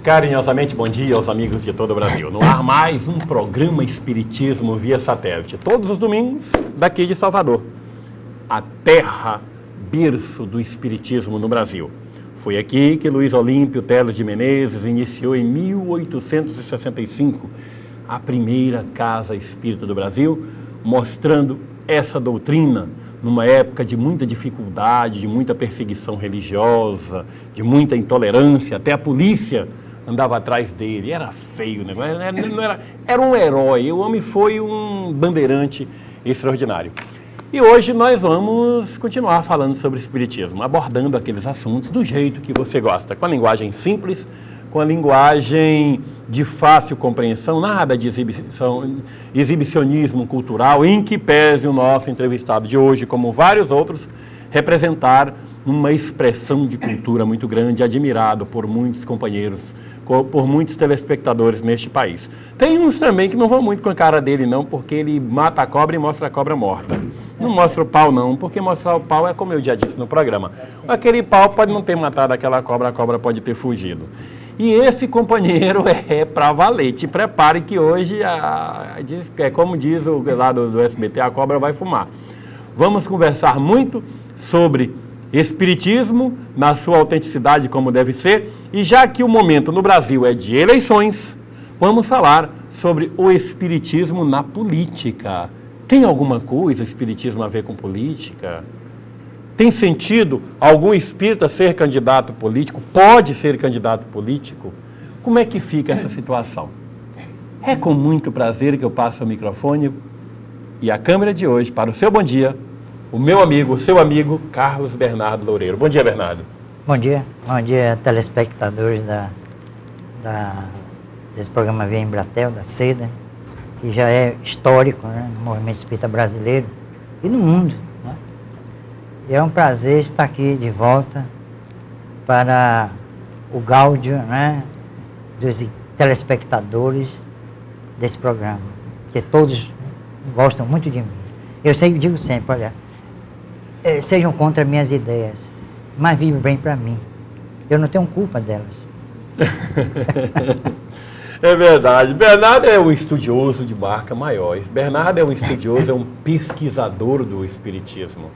Carinhosamente, bom dia aos amigos de todo o Brasil. No ar, mais um programa Espiritismo via satélite. Todos os domingos, daqui de Salvador. A terra, berço do Espiritismo no Brasil. Foi aqui que Luiz Olímpio Teles de Menezes iniciou em 1865 a primeira Casa Espírita do Brasil, mostrando essa doutrina numa época de muita dificuldade, de muita perseguição religiosa, de muita intolerância, até a polícia andava atrás dele, era feio o negócio, era um herói, o homem foi um bandeirante extraordinário. E hoje nós vamos continuar falando sobre Espiritismo, abordando aqueles assuntos do jeito que você gosta, com a linguagem simples, com a linguagem de fácil compreensão, nada de exibicionismo cultural, em que pese o nosso entrevistado de hoje, como vários outros, representar uma expressão de cultura muito grande, admirado por muitos companheiros, por muitos telespectadores neste país. Tem uns também que não vão muito com a cara dele não, porque ele mata a cobra e mostra a cobra morta. Não mostra o pau não, porque mostrar o pau é como eu já disse no programa. Aquele pau pode não ter matado aquela cobra, a cobra pode ter fugido. E esse companheiro é para valer. Te prepare que hoje, como diz o lá do SBT, a cobra vai fumar. Vamos conversar muito sobre Espiritismo, na sua autenticidade como deve ser, e já que o momento no Brasil é de eleições, vamos falar sobre o Espiritismo na política. Tem alguma coisa o Espiritismo a ver com política? Tem sentido algum espírita ser candidato político? Pode ser candidato político? Como é que fica essa situação? É com muito prazer que eu passo o microfone e a câmera de hoje para o seu bom dia, o meu amigo, o seu amigo, Carlos Bernardo Loureiro. Bom dia, Bernardo. Bom dia, telespectadores desse programa Via Embratel, da SEDA, que já é histórico, né, no movimento espírita brasileiro e no mundo. Né? E é um prazer estar aqui de volta para o gáudio, né, dos telespectadores desse programa, que todos gostam muito de mim. Eu digo sempre, olha, sejam contra minhas ideias, mas vivem bem para mim. Eu não tenho culpa delas. É verdade. Bernardo é um estudioso de marca maior. Bernardo é um estudioso, é um pesquisador do Espiritismo,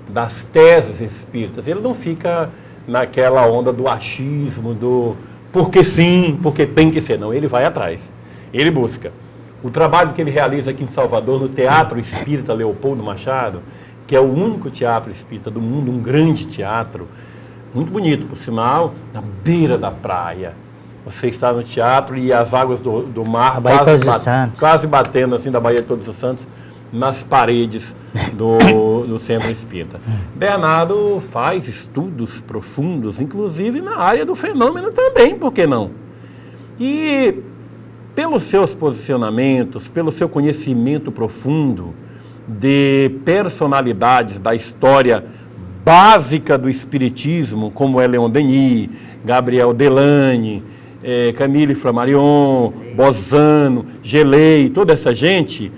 das teses espíritas. Ele não fica naquela onda do achismo, do porque sim, porque tem que ser. Não, ele vai atrás. Ele busca. O trabalho que ele realiza aqui em Salvador, no Teatro Espírita Leopoldo Machado, que é o único teatro espírita do mundo, um grande teatro, muito bonito, por sinal, na beira da praia. Você está no teatro e as águas do mar quase batendo assim da Baía de Todos os Santos nas paredes do Centro Espírita. Bernardo faz estudos profundos, inclusive na área do fenômeno também, por que não? E pelos seus posicionamentos, pelo seu conhecimento profundo de personalidades da história básica do Espiritismo, como é Leon Denis, Gabriel Delane, Camille Flammarion, Bozano, Gelei, toda essa gente,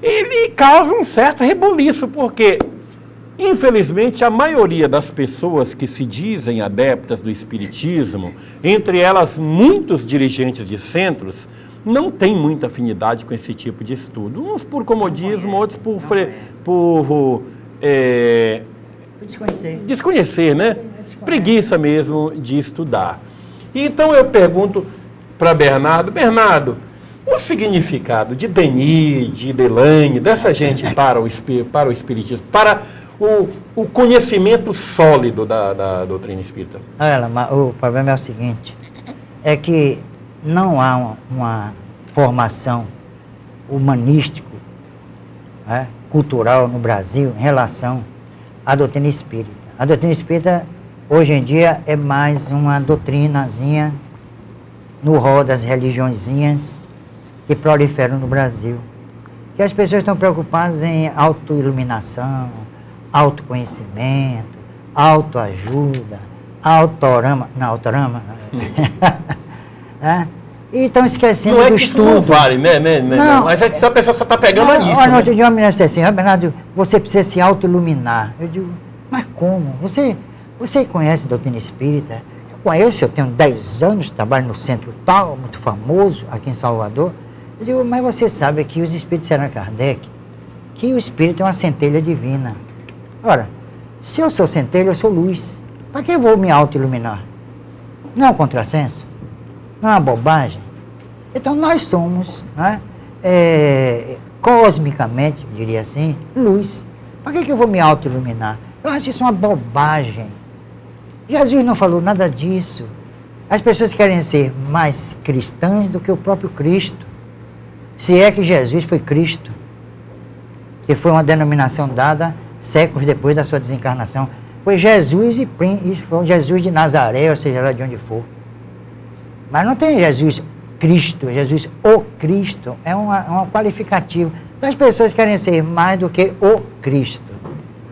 ele causa um certo rebuliço, porque, infelizmente, a maioria das pessoas que se dizem adeptas do Espiritismo, entre elas muitos dirigentes de centros, não tem muita afinidade com esse tipo de estudo. Uns por comodismo, outros por desconhecer, né? Preguiça mesmo de estudar. Então eu pergunto para Bernardo, o significado de Denis, de Delane, dessa gente para o Espiritismo, para o conhecimento sólido da doutrina espírita? Olha, mas o problema é o seguinte, é que não há uma formação humanística, né, cultural no Brasil em relação à doutrina espírita. A doutrina espírita, hoje em dia, é mais uma doutrinazinha no rol das religiõezinhas que proliferam no Brasil. Que as pessoas estão preocupadas em autoiluminação, autoconhecimento, autoajuda, autorama. Não, autorama. E estão esquecendo do estudo. Não vale, né? Não, mas a pessoa só está pegando a isso. Olha, outro dia uma menina disse assim, Bernardo, você precisa se autoiluminar. Eu digo, mas como? Você conhece doutrina espírita? conheço, eu tenho 10 anos, trabalho no centro tal, muito famoso, aqui em Salvador. Eu digo, mas você sabe que os espíritos disseram a Kardec que o espírito é uma centelha divina. Ora, se eu sou centelha, eu sou luz. Para que eu vou me auto-iluminar? Não é um contrassenso? Não é uma bobagem? Então nós somos, né, cosmicamente, diria assim, luz. Para que eu vou me auto-iluminar? Eu acho isso uma bobagem. Jesus não falou nada disso. As pessoas querem ser mais cristãs do que o próprio Cristo. Se é que Jesus foi Cristo, que foi uma denominação dada séculos depois da sua desencarnação. Foi Jesus e foi Jesus de Nazaré, ou seja, lá de onde for. Mas não tem Jesus Cristo, Jesus o Cristo, é um qualificativo. Então as pessoas querem ser mais do que o Cristo.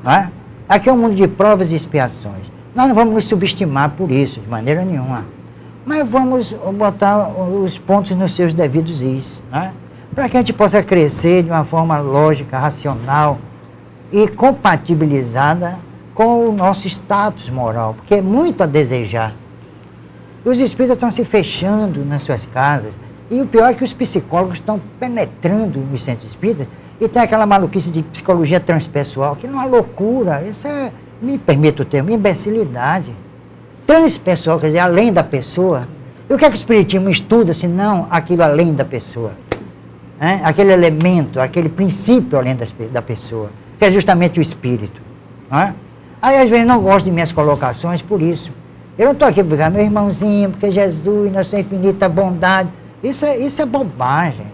Não é? Aqui é um mundo de provas e expiações. Nós não vamos nos subestimar por isso, de maneira nenhuma. Mas vamos botar os pontos nos seus devidos is, né? Para que a gente possa crescer de uma forma lógica, racional e compatibilizada com o nosso status moral, porque é muito a desejar. Os espíritas estão se fechando nas suas casas, e o pior é que os psicólogos estão penetrando nos centros espíritas, e tem aquela maluquice de psicologia transpessoal, que não é uma loucura, isso é, me permito o termo, imbecilidade. Transpessoal, quer dizer, além da pessoa. E o que é que o espiritismo estuda, se não aquilo além da pessoa? Aquele elemento, aquele princípio além da pessoa, que é justamente o espírito. Não é? Aí às vezes não gosto de minhas colocações por isso. Eu não estou aqui para ficar, meu irmãozinho, porque Jesus, na sua infinita bondade. Isso é bobagem.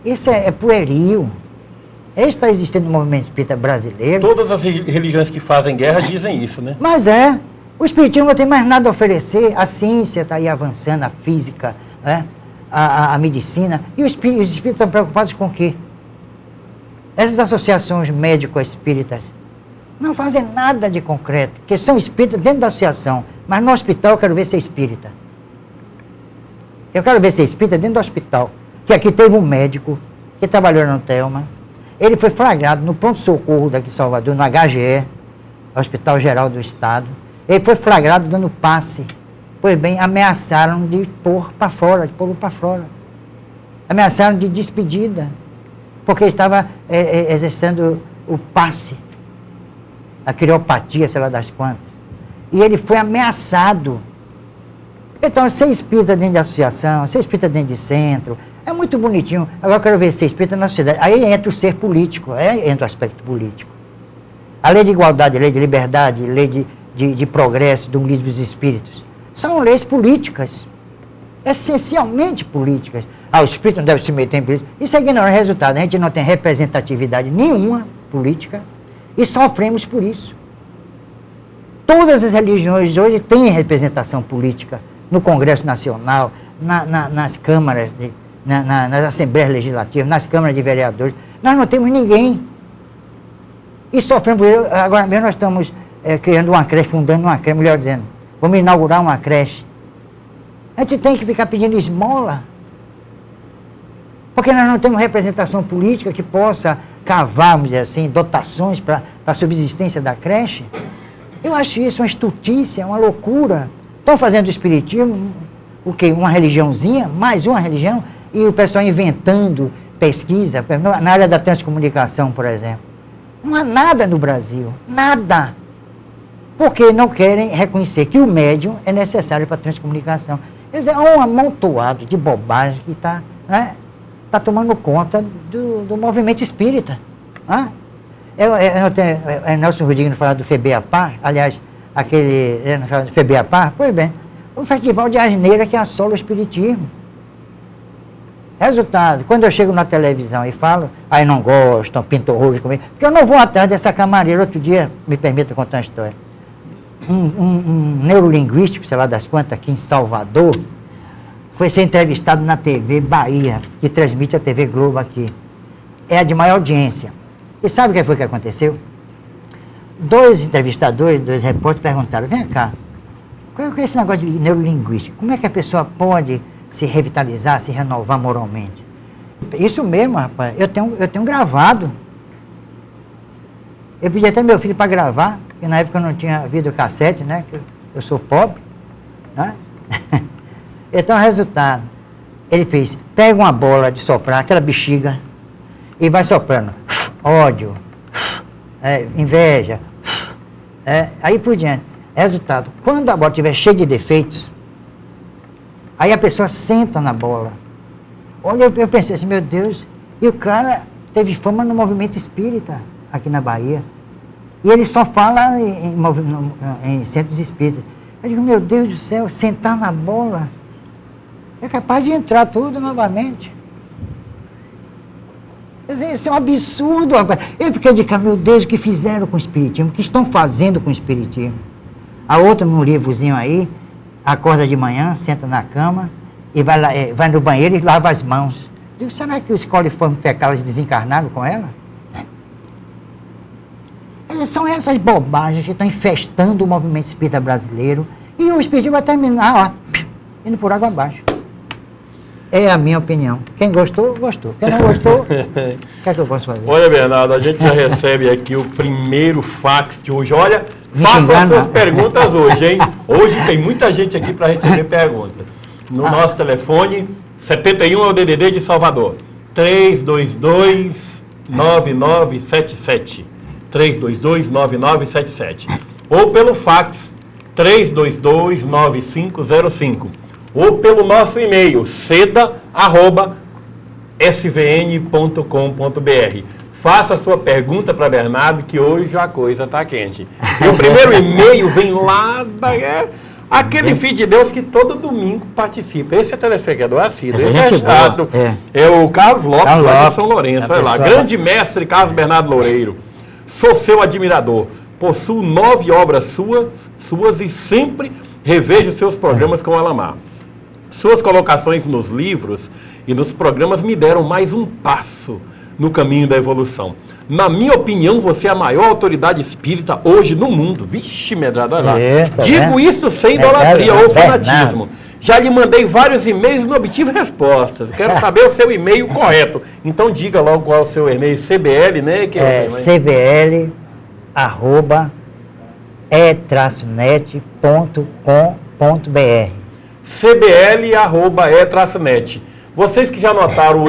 Isso é pueril. Isso está existindo no movimento espírita brasileiro. Todas as religiões que fazem guerra dizem isso, né? Mas o espiritismo não tem mais nada a oferecer. A ciência está aí avançando, a física, né? A medicina. E os espíritos estão preocupados com o quê? Essas associações médico-espíritas não fazem nada de concreto, porque são espíritas dentro da associação, mas no hospital eu quero ver ser espírita. Eu quero ver ser espírita dentro do hospital. Que aqui teve um médico que trabalhou no Telma, ele foi flagrado no pronto-socorro daqui de Salvador, no HGE, Hospital Geral do Estado. Ele foi flagrado dando passe. Pois bem, ameaçaram de pôr para fora, de pô-lo para fora. Ameaçaram de despedida, porque estava exercendo o passe, a criopatia, sei lá das quantas. E ele foi ameaçado. Então, ser espírita dentro de associação, ser espírita dentro de centro, é muito bonitinho. Agora eu quero ver ser espírita na sociedade. Aí entra o ser político, aí entra o aspecto político. A lei de igualdade, a lei de liberdade, a lei de progresso do livro dos espíritos, são leis políticas, essencialmente políticas. O espírito não deve se meter em política. Isso é ignorar o resultado. A gente não tem representatividade nenhuma política e sofremos por isso. Todas as religiões hoje têm representação política no Congresso Nacional, nas câmaras, nas assembleias legislativas, nas câmaras de vereadores. Nós não temos ninguém. E sofremos por isso. Agora mesmo nós estamos criando uma creche, fundando uma creche, melhor dizendo, vamos inaugurar uma creche. A gente tem que ficar pedindo esmola, porque nós não temos representação política que possa cavar, vamos dizer assim, dotações para a subsistência da creche. Eu acho isso uma estultícia, uma loucura. Estão fazendo do espiritismo o quê? Uma religiãozinha, mais uma religião, e o pessoal inventando pesquisa, na área da transcomunicação, por exemplo. Não há nada no Brasil, nada. Porque não querem reconhecer que o médium é necessário para a transcomunicação. Quer dizer, é um amontoado de bobagem que está tomando conta do movimento espírita. Né? Nelson Rodrigues falava do FEBEAPAR, aliás, aquele do FEBEAPAR, pois bem, o festival de asneira que assola o espiritismo. Resultado, quando eu chego na televisão e falo, aí não gostam, pintam horrores comigo, porque eu não vou atrás dessa camareira. Outro dia, me permita contar uma história. Um neurolinguístico, sei lá das quantas, aqui em Salvador, foi ser entrevistado na TV Bahia, que transmite a TV Globo aqui. É a de maior audiência. E sabe o que foi que aconteceu? 2 entrevistadores, 2 repórteres perguntaram, vem cá, qual é esse negócio de neurolinguística? Como é que a pessoa pode se revitalizar, se renovar moralmente? Isso mesmo, rapaz, eu tenho gravado. Eu pedi até meu filho para gravar, porque na época eu não tinha videocassete, né, que eu sou pobre. Né? Então, resultado, ele fez, pega uma bola de soprar, aquela bexiga, e vai soprando. Ódio, inveja, aí por diante. Resultado, quando a bola estiver cheia de defeitos, aí a pessoa senta na bola. Olha, eu pensei assim, meu Deus, e o cara teve fama no movimento espírita aqui na Bahia. E ele só fala em centros espíritas. Eu digo, meu Deus do céu, sentar na bola é capaz de entrar tudo novamente. Quer dizer, isso é um absurdo, rapaz. Eu fiquei de cara, meu Deus, o que fizeram com o espiritismo? O que estão fazendo com o espiritismo? A outra, num livrozinho aí, acorda de manhã, senta na cama e vai, lá, vai no banheiro e lava as mãos. Eu digo, será que os coliformes fecais desencarnaram com ela? São essas bobagens que estão infestando o movimento espírita brasileiro e o espiritismo vai terminar, ó, indo por água abaixo. É a minha opinião. Quem gostou, gostou. Quem não gostou, o que é que eu posso fazer? Olha, Bernardo, a gente já recebe aqui o primeiro fax de hoje. Olha, faça as suas perguntas hoje, hein? Hoje tem muita gente aqui para receber perguntas. No nosso telefone, 71 é o DDD de Salvador, 322-9977. 322-9977. Ou pelo fax, 322-9505. Ou pelo nosso e-mail, seda@svn.com.br. Faça a sua pergunta para Bernardo, que hoje a coisa está quente. E o primeiro e-mail vem lá aquele filho de Deus que todo domingo participa. Esse é telespectador assíduo, esse é chato. É o Carlos Lopes, lá de São Lourenço. Olha lá, grande mestre Carlos Bernardo Loureiro. Sou seu admirador. Possuo 9 obras suas e sempre revejo seus programas com Alamar. Suas colocações nos livros e nos programas me deram mais um passo no caminho da evolução. Na minha opinião, você é a maior autoridade espírita hoje no mundo. Vixe, medrado, olha lá. Digo isso sem idolatria ou fanatismo. Já lhe mandei vários e-mails e não obtive respostas. Quero saber o seu e-mail correto. Então diga logo qual é o seu e-mail. CBL, né? Que cbl@e-net.com.br. cbl@e-net. Vocês que já notaram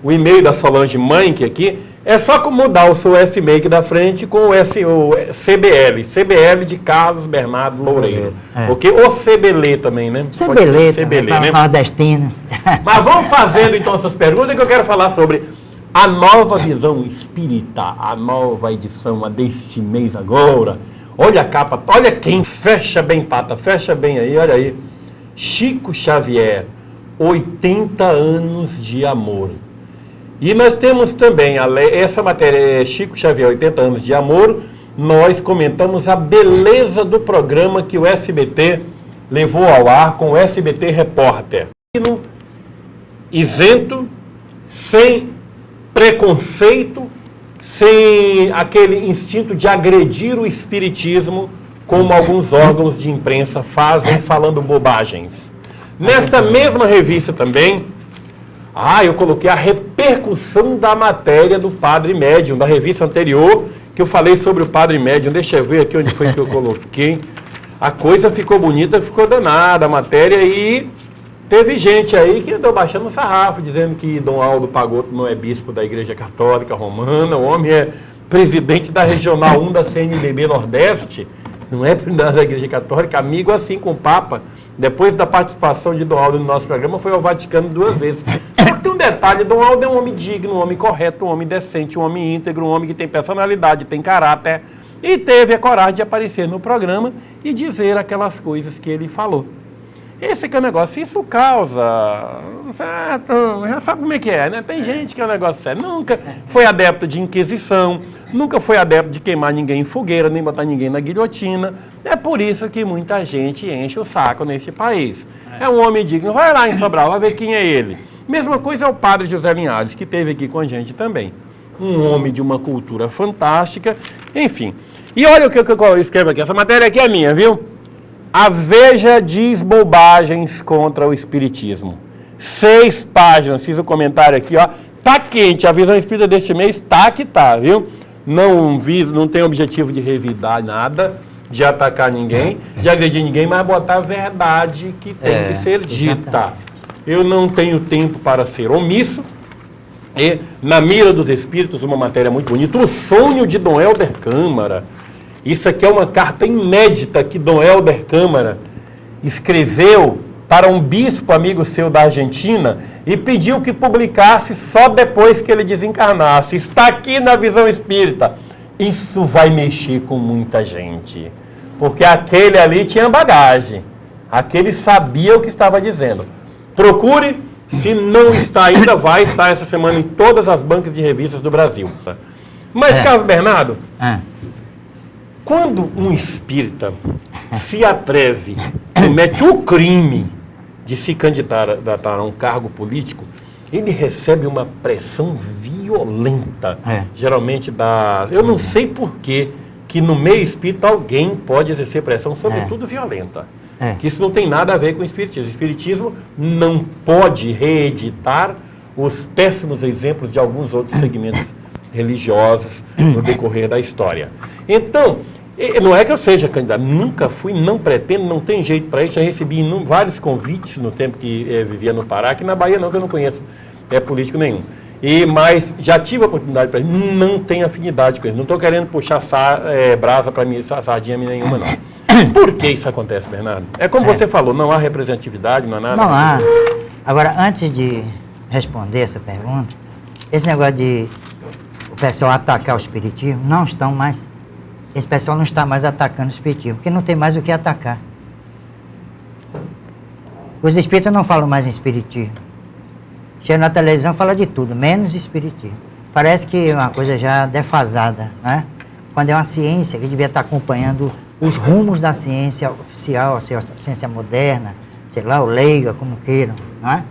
o e-mail da Solange Mãe aqui, é só mudar o seu S-Make da frente com o CBL. CBL de Carlos Bernardo Loureiro. Ok? Ou CBL também, né? CBL, né? Nordestino. Mas vamos fazendo então essas perguntas que eu quero falar sobre a nova visão espírita, a nova edição deste mês agora. Olha a capa, olha quem fecha bem pata, fecha bem aí, olha aí. Chico Xavier, 80 anos de amor. E nós temos também, essa matéria, Chico Xavier, 80 anos de amor, nós comentamos a beleza do programa que o SBT levou ao ar com o SBT Repórter. Isento, sem preconceito, sem aquele instinto de agredir o espiritismo, como alguns órgãos de imprensa fazem, falando bobagens. Nesta mesma revista também, eu coloquei a repercussão da matéria do Padre Médium, da revista anterior, que eu falei sobre o Padre Médium. Deixa eu ver aqui onde foi que eu coloquei. A coisa ficou bonita, ficou danada a matéria, e teve gente aí que andou baixando o sarrafo, dizendo que Dom Aldo Pagotto não é bispo da Igreja Católica Romana, o homem é presidente da Regional 1 da CNBB Nordeste, não é presidente da Igreja Católica, amigo assim com o Papa. Depois da participação de Dom Aldo no nosso programa, foi ao Vaticano 2 vezes. Só que tem um detalhe, Dom Aldo é um homem digno, um homem correto, um homem decente, um homem íntegro, um homem que tem personalidade, tem caráter, e teve a coragem de aparecer no programa e dizer aquelas coisas que ele falou. Esse que é o negócio, isso causa, certo? Já sabe como é que é, né? Tem gente que é um negócio sério, nunca foi adepto de inquisição, nunca foi adepto de queimar ninguém em fogueira, nem botar ninguém na guilhotina. É por isso que muita gente enche o saco neste país. É um homem digno, vai lá em Sobral, vai ver quem é ele. Mesma coisa é o padre José Linhares, que esteve aqui com a gente também. Um homem de uma cultura fantástica, enfim. E olha o que eu escrevo aqui, essa matéria aqui é minha, viu? A Veja diz bobagens contra o espiritismo. 6 páginas, fiz um comentário aqui, ó. Tá quente, a visão espírita deste mês tá que tá, viu? Não tem objetivo de revidar nada. de atacar ninguém, de agredir ninguém, mas botar a verdade que tem que ser dita. Exatamente. Eu não tenho tempo para ser omisso. E, na mira dos espíritos, uma matéria muito bonita, o sonho de Dom Helder Câmara. Isso aqui é uma carta inédita que Dom Helder Câmara escreveu para um bispo amigo seu da Argentina e pediu que publicasse só depois que ele desencarnasse. Está aqui na Visão Espírita. Isso vai mexer com muita gente, porque aquele ali tinha bagagem, aquele sabia o que estava dizendo. Procure, se não está ainda, vai estar essa semana em todas as bancas de revistas do Brasil. Mas, Carlos Bernardo, quando um espírita se atreve, comete o crime de se candidatar a um cargo político, ele recebe uma pressão violenta, geralmente das... Eu não sei por que no meio espírita alguém pode exercer pressão, sobretudo violenta. Que isso não tem nada a ver com o espiritismo. O espiritismo não pode reeditar os péssimos exemplos de alguns outros segmentos religiosos no decorrer da história. Então, não é que eu seja candidato, nunca fui, não pretendo, não tem jeito para isso. Já recebi vários convites no tempo que vivia no Pará, aqui na Bahia não, que eu não conheço político nenhum. Mas já tive a oportunidade para ele, não tenho afinidade com ele. Não estou querendo puxar brasa para mim, sardinha nenhuma, não. Por que isso acontece, Bernardo? É como você falou, não há representatividade, não há nada. Não há. Agora, antes de responder essa pergunta, esse negócio de o pessoal atacar o espiritismo, esse pessoal não está mais atacando o espiritismo, porque não tem mais o que atacar. Os espíritas não falam mais em espiritismo. Chega na televisão, fala de tudo, menos espiritismo. Parece que é uma coisa já defasada, né? Quando é uma ciência que devia estar acompanhando os rumos da ciência oficial, a ciência moderna, sei lá, o leiga, como queiram, não é?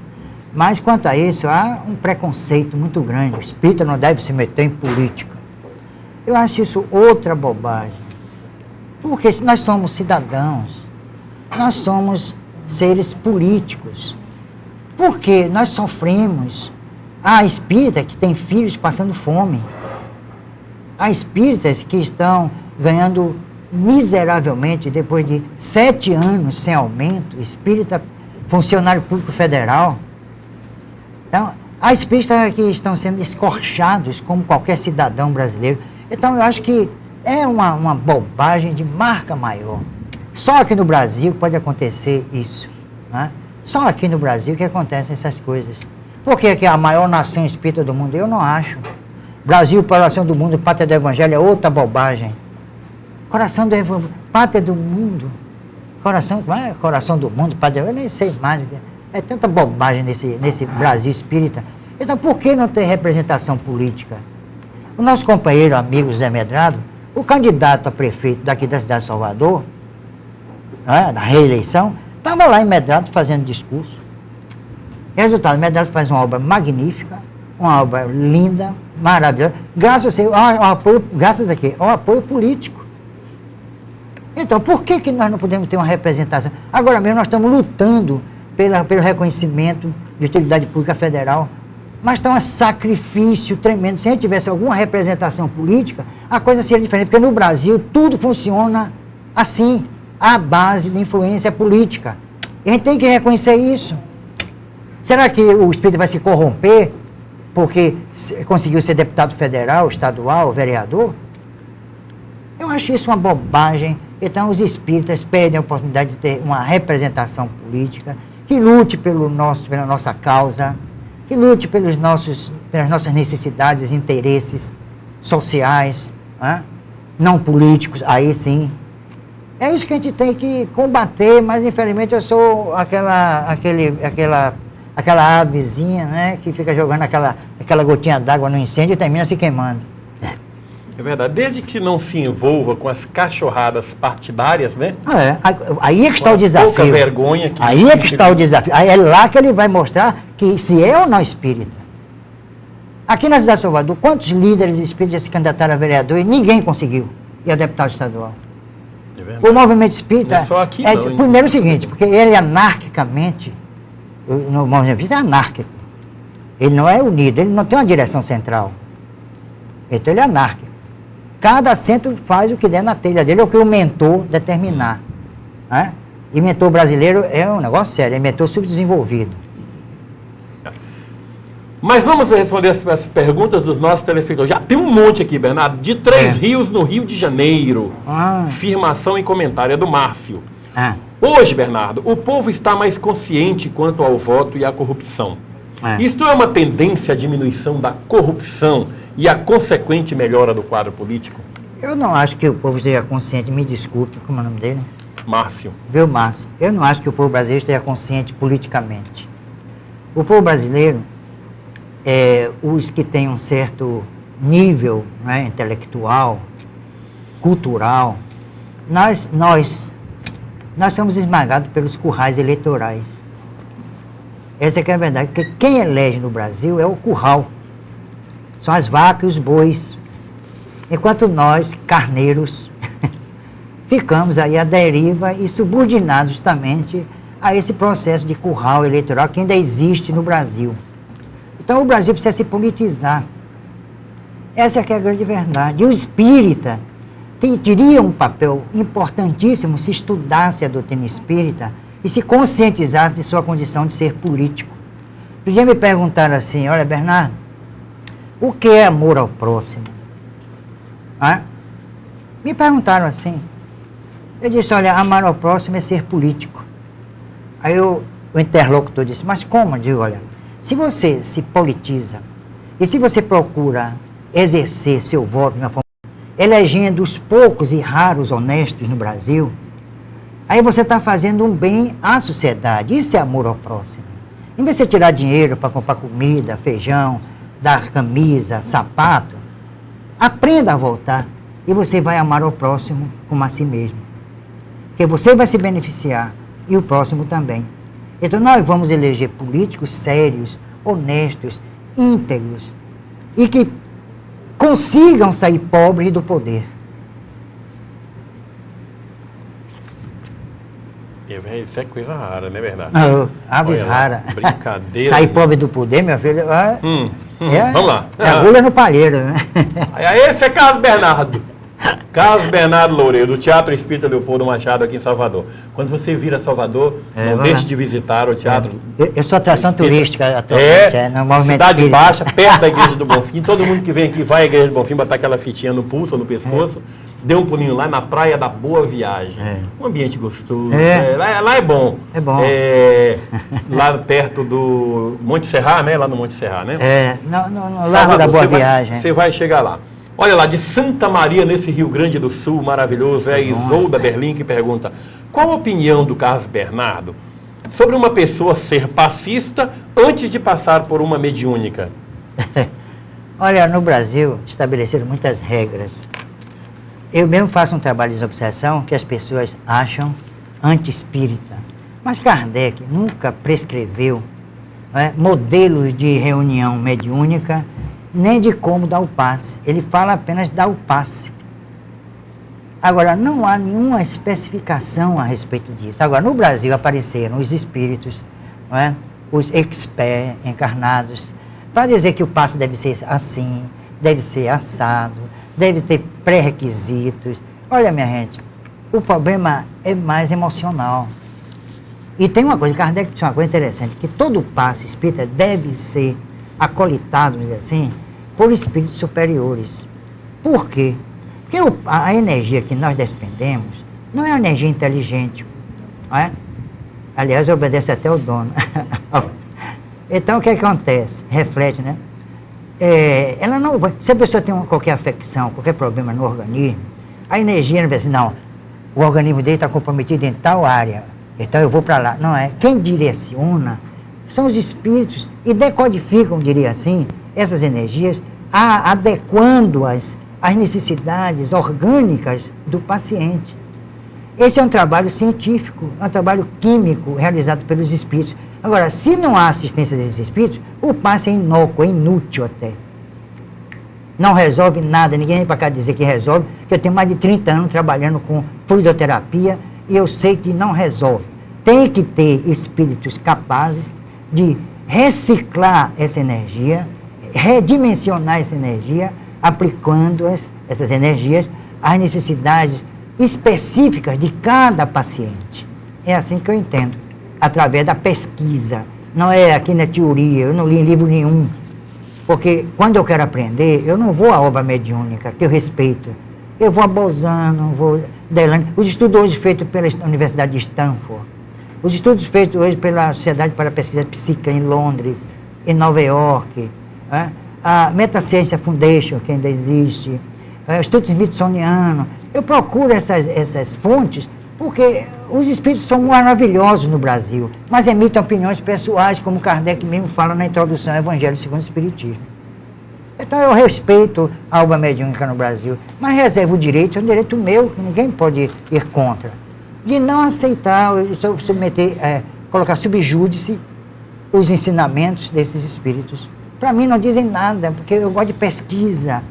Mas quanto a isso, há um preconceito muito grande. O espírita não deve se meter em política. Eu acho isso outra bobagem. Porque se nós somos cidadãos, nós somos seres políticos. Porque nós sofremos. Há espíritas que têm filhos passando fome. Há espíritas que estão ganhando miseravelmente, depois de 7 anos sem aumento, espírita, funcionário público federal. Então, há espíritas que estão sendo escorchados como qualquer cidadão brasileiro. Então, eu acho que é uma bobagem de marca maior. Só aqui no Brasil pode acontecer isso, né? Só aqui no Brasil que acontecem essas coisas. Por que é a maior nação espírita do mundo? Eu não acho. Brasil, coração do mundo, pátria do evangelho é outra bobagem. Coração do evangelho, pátria do mundo. Coração do mundo, pátria, eu nem sei mais. É tanta bobagem nesse Brasil espírita. Então, por que não ter representação política? O nosso companheiro, amigo Zé Medrado, o candidato a prefeito daqui da cidade de Salvador, né, na reeleição, estava lá em Medrado fazendo discurso. Resultado, Medrado faz uma obra magnífica, uma obra linda, maravilhosa, graças ao apoio político. Então, por que nós não podemos ter uma representação? Agora mesmo nós estamos lutando pelo reconhecimento de utilidade pública federal, mas está um sacrifício tremendo. Se a gente tivesse alguma representação política, a coisa seria diferente, porque no Brasil tudo funciona assim, à base de influência política. E a gente tem que reconhecer isso. Será que o espírito vai se corromper porque conseguiu ser deputado federal, estadual, vereador? Eu acho isso uma bobagem. Então os espíritas perdem a oportunidade de ter uma representação política que lute pela nossa causa, que lute pelas nossas necessidades, interesses sociais, né? Não políticos, aí sim. É isso que a gente tem que combater, mas infelizmente eu sou aquela avezinha, né, que fica jogando aquela gotinha d'água no incêndio e termina se queimando. É verdade, desde que não se envolva com as cachorradas partidárias, né? Aí é que está o desafio. Pouca vergonha. Aí é que está o desafio. Aí é lá que ele vai mostrar que se é ou não espírita. Aqui na cidade de Salvador, quantos líderes espíritas se candidataram a vereador e ninguém conseguiu ir a deputado estadual? É verdade. O movimento espírita não é só aqui, primeiro o seguinte, porque ele anarquicamente, no movimento espírita é anárquico. Ele não é unido, ele não tem uma direção central. Então ele é anárquico. Cada centro faz o que der na telha dele, é o que o mentor determinar. Né? E mentor brasileiro é um negócio sério, é mentor subdesenvolvido. Mas vamos responder as perguntas dos nossos telespectadores. Já tem um monte aqui, Bernardo. De Três Rios, no Rio de Janeiro. Afirmação e comentário é do Márcio. Hoje, Bernardo, o povo está mais consciente quanto ao voto e à corrupção. Isto é uma tendência à diminuição da corrupção e à consequente melhora do quadro político? Eu não acho que o povo esteja consciente, me desculpe, como é o nome dele? Márcio. Viu, Márcio? Eu não acho que o povo brasileiro esteja consciente politicamente. O povo brasileiro, os que têm um certo nível, né, intelectual, cultural, nós somos esmagados pelos currais eleitorais. Essa que é a verdade, porque quem elege no Brasil é o curral. São as vacas e os bois. Enquanto nós, carneiros, ficamos aí à deriva e subordinados justamente a esse processo de curral eleitoral que ainda existe no Brasil. Então o Brasil precisa se politizar. Essa que é a grande verdade. E o espírita teria um papel importantíssimo se estudasse a doutrina espírita e se conscientizasse de sua condição de ser político. Podia me perguntar assim, olha, Bernardo, o que é amor ao próximo? Me perguntaram assim. Eu disse, olha, amar ao próximo é ser político. Aí o interlocutor disse, mas como? Eu digo, olha, se você se politiza e se você procura exercer seu voto de uma forma, elegendo os poucos e raros honestos no Brasil, aí você está fazendo um bem à sociedade. Isso é amor ao próximo. Em vez de você tirar dinheiro para comprar comida, feijão, dar camisa, sapato, aprenda a voltar e você vai amar ao próximo como a si mesmo. Porque você vai se beneficiar e o próximo também. Então nós vamos eleger políticos sérios, honestos, íntegros e que consigam sair pobres do poder. Isso é coisa rara, né, Bernardo? Aves rara. Brincadeira. Sair pobre do poder, meu filho. Vamos lá. É agulha no palheiro, né? Esse é Carlos Bernardo. Carlos Bernardo Loureiro, do Teatro Espírita Leopoldo Machado, aqui em Salvador. Quando você vir a Salvador, não deixe de visitar o teatro. Eu sou atração turística atualmente. No movimento Cidade espírita. Baixa, perto da Igreja do Bonfim. Todo mundo que vem aqui vai à Igreja do Bonfim, botar aquela fitinha no pulso ou no pescoço. Dê um pulinho lá na Praia da Boa Viagem. Um ambiente gostoso. Lá é bom. É bom. Lá perto do Monte Serra, né? Lá no Monte Serra, né? No Largo da Boa Viagem. Você vai chegar lá. Olha lá, de Santa Maria, nesse Rio Grande do Sul, maravilhoso, é a Isolda Berlim que pergunta, qual a opinião do Carlos Bernardo sobre uma pessoa ser passista antes de passar por uma mediúnica? Olha, no Brasil estabeleceram muitas regras. Eu mesmo faço um trabalho de obsessão que as pessoas acham anti-espírita. Mas Kardec nunca prescreveu modelos de reunião mediúnica, nem de como dar o passe. Ele fala apenas dar o passe. Agora, não há nenhuma especificação a respeito disso. Agora, no Brasil apareceram os espíritos, os experts encarnados, para dizer que o passe deve ser assim, deve ser assado, deve ter pré-requisitos. Olha, minha gente, o problema é mais emocional. E tem uma coisa, Kardec disse uma coisa interessante, que todo passe espírita deve ser acolitado, vamos dizer assim, por espíritos superiores. Por quê? Porque a energia que nós despendemos não é uma energia inteligente, não é? Aliás, obedece até o dono. Então, o que acontece? Reflete, né? Ela não, se a pessoa tem qualquer afecção, qualquer problema no organismo, a energia não vai assim, não, o organismo dele está comprometido em tal área, então eu vou para lá. Não é. Quem direciona são os espíritos e decodificam, diria assim, essas energias, adequando-as às necessidades orgânicas do paciente. Esse é um trabalho científico, é um trabalho químico realizado pelos espíritos. Agora, se não há assistência desses espíritos, o passe é inócuo, é inútil até. Não resolve nada, ninguém vem para cá dizer que resolve, porque eu tenho mais de 30 anos trabalhando com fluidoterapia e eu sei que não resolve. Tem que ter espíritos capazes de reciclar essa energia, redimensionar essa energia aplicando essas energias às necessidades específicas de cada paciente. É assim que eu entendo, através da pesquisa. Não é aqui na teoria, eu não li livro nenhum. Porque quando eu quero aprender, eu não vou à obra mediúnica, que eu respeito. Eu vou a Bolzano, vou a Delane. Os estudos hoje feitos pela Universidade de Stanford, os estudos feitos hoje pela Sociedade para a Pesquisa Psíquica em Londres, em Nova York, né? A Metaciencia Foundation, que ainda existe, o Instituto Smithsoniano. Eu procuro essas fontes porque os espíritos são maravilhosos no Brasil, mas emitem opiniões pessoais, como Kardec mesmo fala na introdução ao Evangelho segundo o Espiritismo. Então eu respeito a obra mediúnica no Brasil, mas reservo o direito, é um direito meu, que ninguém pode ir contra, de não aceitar, submeter, colocar subjúdice os ensinamentos desses espíritos. Para mim não dizem nada, porque eu gosto de pesquisa.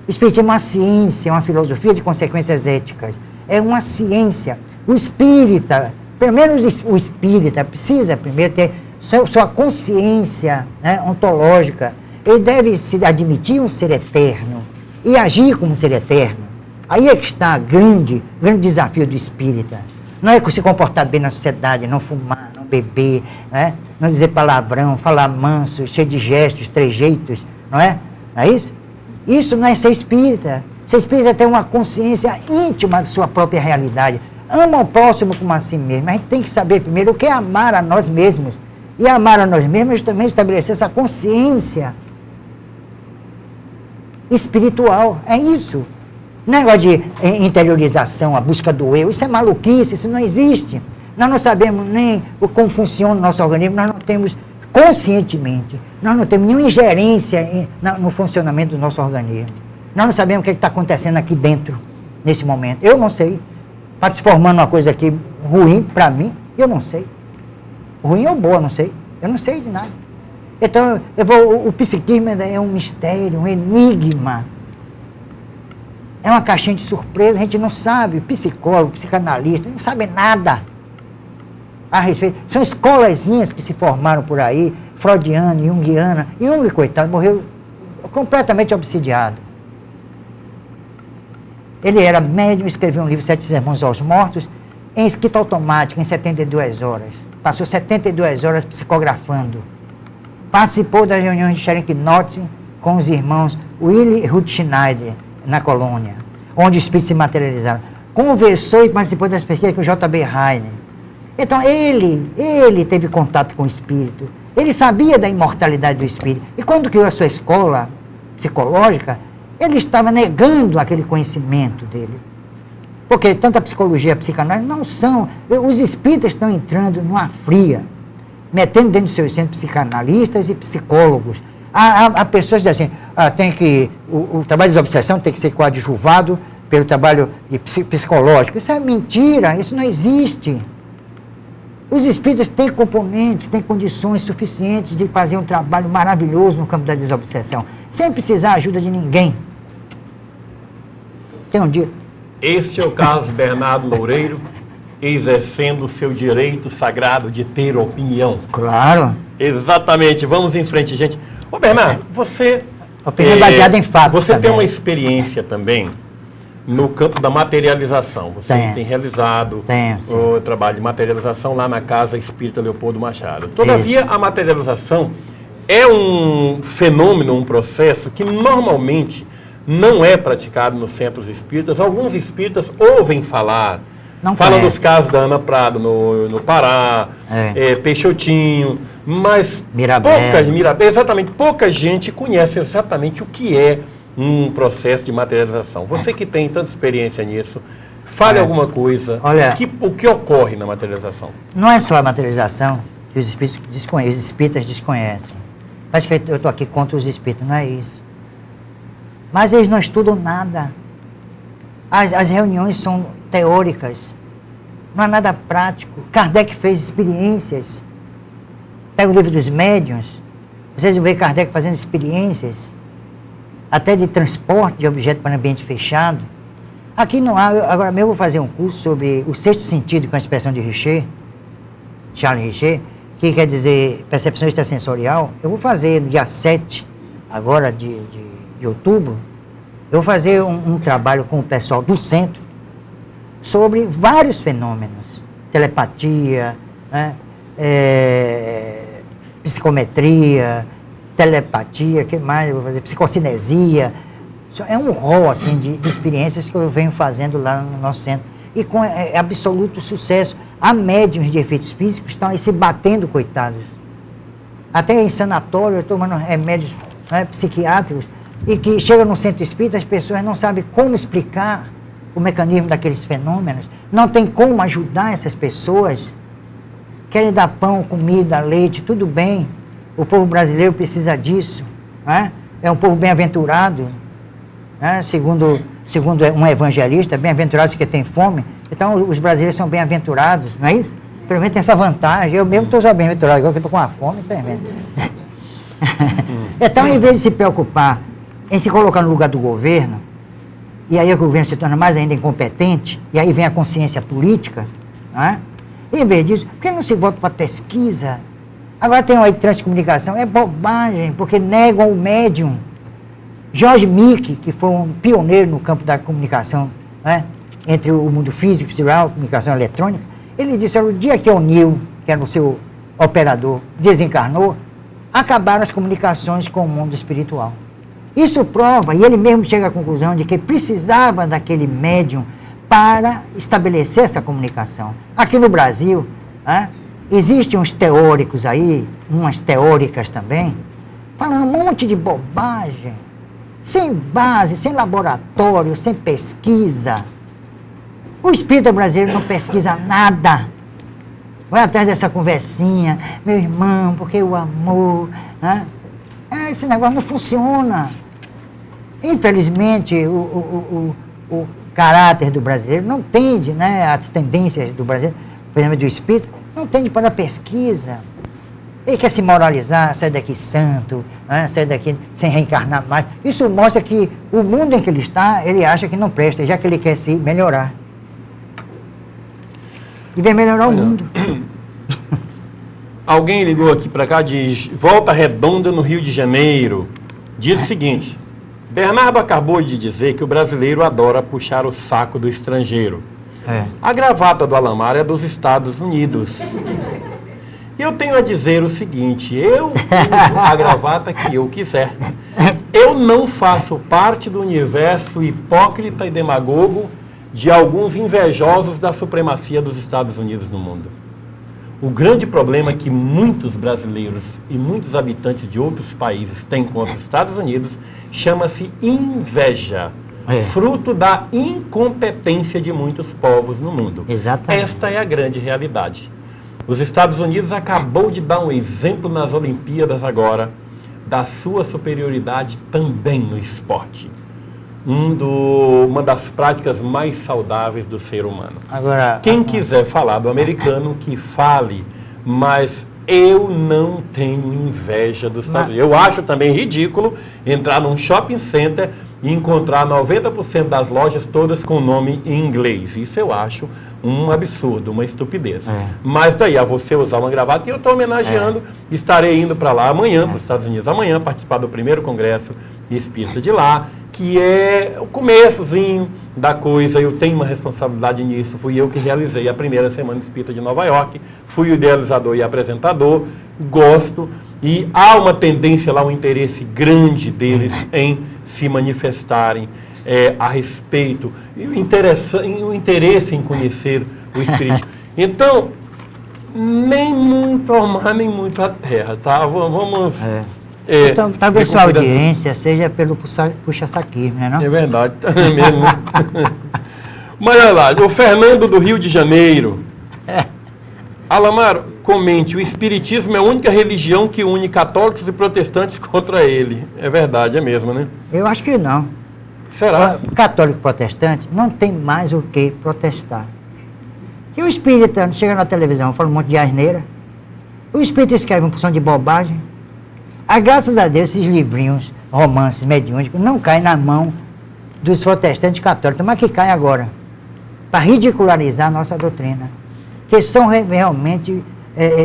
O espiritismo é uma ciência, uma filosofia de consequências éticas. É uma ciência. O espírita, pelo menos o espírita, precisa primeiro ter sua consciência, né, ontológica. Ele deve se admitir um ser eterno e agir como um ser eterno. Aí é que está o grande desafio do espírita. Não é se comportar bem na sociedade, não fumar, não beber, né? Não dizer palavrão, falar manso, cheio de gestos, trejeitos, não é? Não é isso? Isso não é ser espírita. Ser espírita tem uma consciência íntima da sua própria realidade. Ama o próximo como a si mesmo. A gente tem que saber primeiro o que é amar a nós mesmos. E amar a nós mesmos também estabelecer essa consciência espiritual. É isso. Negócio de interiorização, a busca do eu, isso é maluquice, isso não existe. Nós não sabemos nem como funciona o nosso organismo, nós não temos conscientemente, nós não temos nenhuma ingerência no funcionamento do nosso organismo. Nós não sabemos o que está acontecendo aqui dentro, nesse momento. Eu não sei. Está se formando uma coisa aqui ruim para mim, eu não sei. Ruim ou boa, não sei. Eu não sei de nada. Então, o psiquismo é um mistério, um enigma. É uma caixinha de surpresa, a gente não sabe. Psicólogo, psicanalista, não sabe nada a respeito. São escolazinhas que se formaram por aí, freudiana, junguiana. Jung, coitado, morreu completamente obsidiado. Ele era médium, escreveu um livro, Sete Sermões aos Mortos, em escrita automática, em 72 horas. Passou 72 horas psicografando. Participou das reuniões de Scherenk-Notzing com os irmãos Willy e Ruth Schneider, na colônia, onde os espíritos se materializaram. Conversou e participou das pesquisas com o J.B. Heine. Então, ele teve contato com o espírito. Ele sabia da imortalidade do espírito. E quando criou a sua escola psicológica, ele estava negando aquele conhecimento dele. Porque tanto a psicologia e a psicanálise não são... Os espíritas estão entrando numa fria, metendo dentro dos seus centros psicanalistas e psicólogos. Há pessoas que dizem assim, o trabalho de desobsessão tem que ser coadjuvado pelo trabalho psicológico. Isso é mentira, isso não existe. Os espíritas têm componentes, têm condições suficientes de fazer um trabalho maravilhoso no campo da desobsessão, sem precisar da ajuda de ninguém. Tem um dia. Este é o caso Bernardo Loureiro, exercendo o seu direito sagrado de ter opinião. Claro. Exatamente. Vamos em frente, gente. Ô, Bernardo, você... Opinião baseada em fatos. Você também tem uma experiência também no campo da materialização. Você tem realizado o trabalho de materialização lá na Casa Espírita Leopoldo Machado. Todavia, a materialização é um fenômeno, um processo que normalmente não é praticado nos centros espíritas. Alguns espíritas ouvem falar, falam dos casos da Ana Prado no Pará, Peixotinho, mas pouca gente conhece exatamente o que é um processo de materialização. Você que tem tanta experiência nisso, fale alguma coisa. Olha, o que ocorre na materialização? Não é só a materialização que os espíritas desconhecem. Acho que eu estou aqui contra os espíritas, não é isso. Mas eles não estudam nada. As reuniões são teóricas. Não há nada prático. Kardec fez experiências. Pega o livro dos médiuns, vocês vão ver Kardec fazendo experiências, até de transporte de objeto para ambiente fechado. Aqui não há. Agora mesmo eu vou fazer um curso sobre o sexto sentido, com a expressão de Richer, Charles Richer, que quer dizer percepção extrasensorial. Eu vou fazer no dia 7, agora de outubro, Eu vou fazer um trabalho com o pessoal do centro sobre vários fenômenos. Telepatia, né? Psicometria, telepatia, que mais eu vou fazer? Psicocinesia. É um rol assim, de experiências que eu venho fazendo lá no nosso centro. E com absoluto sucesso. Há médiuns de efeitos físicos que estão aí se batendo, coitados. Até em sanatório, tomando remédios, né, psiquiátricos, e que chega no centro espírita, as pessoas não sabem como explicar o mecanismo daqueles fenômenos, não tem como ajudar essas pessoas. Querem dar pão, comida, leite, tudo bem. O povo brasileiro precisa disso, né? É um povo bem-aventurado, né? Segundo um evangelista, bem-aventurados que tem fome. Então os brasileiros são bem-aventurados, não é isso? Pelo menos tem essa vantagem. Eu mesmo estou já bem-aventurado, agora que eu estou com a fome, pelo menos. Então, em vez de se preocupar em se colocar no lugar do governo, e aí o governo se torna mais ainda incompetente, e aí vem a consciência política, não é? Em vez disso, por que não se volta para a pesquisa? Agora tem aí transcomunicação, é bobagem, porque negam o médium. George Mick, que foi um pioneiro no campo da comunicação, né, entre o mundo físico, psicológico, comunicação eletrônica, ele disse, olha, o dia que o Neil, que era o seu operador, desencarnou, acabaram as comunicações com o mundo espiritual. Isso prova, e ele mesmo chega à conclusão de que precisava daquele médium para estabelecer essa comunicação. Aqui no Brasil, né, existem uns teóricos aí, umas teóricas também, falando um monte de bobagem, sem base, sem laboratório, sem pesquisa. O espírita brasileiro não pesquisa nada. Vai atrás dessa conversinha, meu irmão, porque o amor, né? Esse negócio não funciona. Infelizmente, o caráter do brasileiro não tende, né, as tendências do brasileiro, por exemplo, do espírito, não tende para a pesquisa. Ele quer se moralizar, sair daqui santo, né, sair daqui sem reencarnar mais. Isso mostra que o mundo em que ele está, ele acha que não presta, já que ele quer se melhorar. E vem melhorar o mundo. Alguém ligou aqui para cá de Volta Redonda, no Rio de Janeiro. Diz o seguinte: Bernardo acabou de dizer que o brasileiro adora puxar o saco do estrangeiro. A gravata do Alamar é dos Estados Unidos. E eu tenho a dizer o seguinte: eu uso a gravata que eu quiser. Eu não faço parte do universo hipócrita e demagogo de alguns invejosos da supremacia dos Estados Unidos no mundo. O grande problema que muitos brasileiros e muitos habitantes de outros países têm contra os Estados Unidos chama-se inveja, fruto da incompetência de muitos povos no mundo. Exatamente. Esta é a grande realidade. Os Estados Unidos acabou de dar um exemplo nas Olimpíadas agora da sua superioridade também no esporte. Uma das práticas mais saudáveis do ser humano. Agora, quem quiser falar do americano, que fale, mas eu não tenho inveja dos Estados Unidos. Eu acho também ridículo entrar num shopping center e encontrar 90% das lojas todas com nome em inglês. Isso eu acho um absurdo, uma estupidez. Mas daí a você usar uma gravata, e eu estou homenageando, estarei indo para lá amanhã, para os Estados Unidos amanhã, participar do primeiro congresso espírita de lá, que é o começozinho da coisa. Eu tenho uma responsabilidade nisso, fui eu que realizei a primeira Semana Espírita de Nova York, fui o idealizador e apresentador, gosto, e há uma tendência lá, um interesse grande deles em se manifestarem a respeito, e o interesse em conhecer o Espiritismo. Então, nem muito ao mar, nem muito à terra, tá? Vamos... então, talvez sua audiência seja pelo puxa-saquismo, não é? É verdade, é mesmo. Mas olha lá, o Fernando do Rio de Janeiro. Alamar, comente, o Espiritismo é a única religião que une católicos e protestantes contra ele. É verdade, é mesmo, né? Eu acho que não. Será? O católico protestante não tem mais o que protestar. E o espírita chega na televisão, fala um monte de asneira. O espírita escreve uma porção de bobagem. Graças a Deus, esses livrinhos, romances mediúnicos, não caem na mão dos protestantes católicos, mas que caem agora, para ridicularizar a nossa doutrina. Que são realmente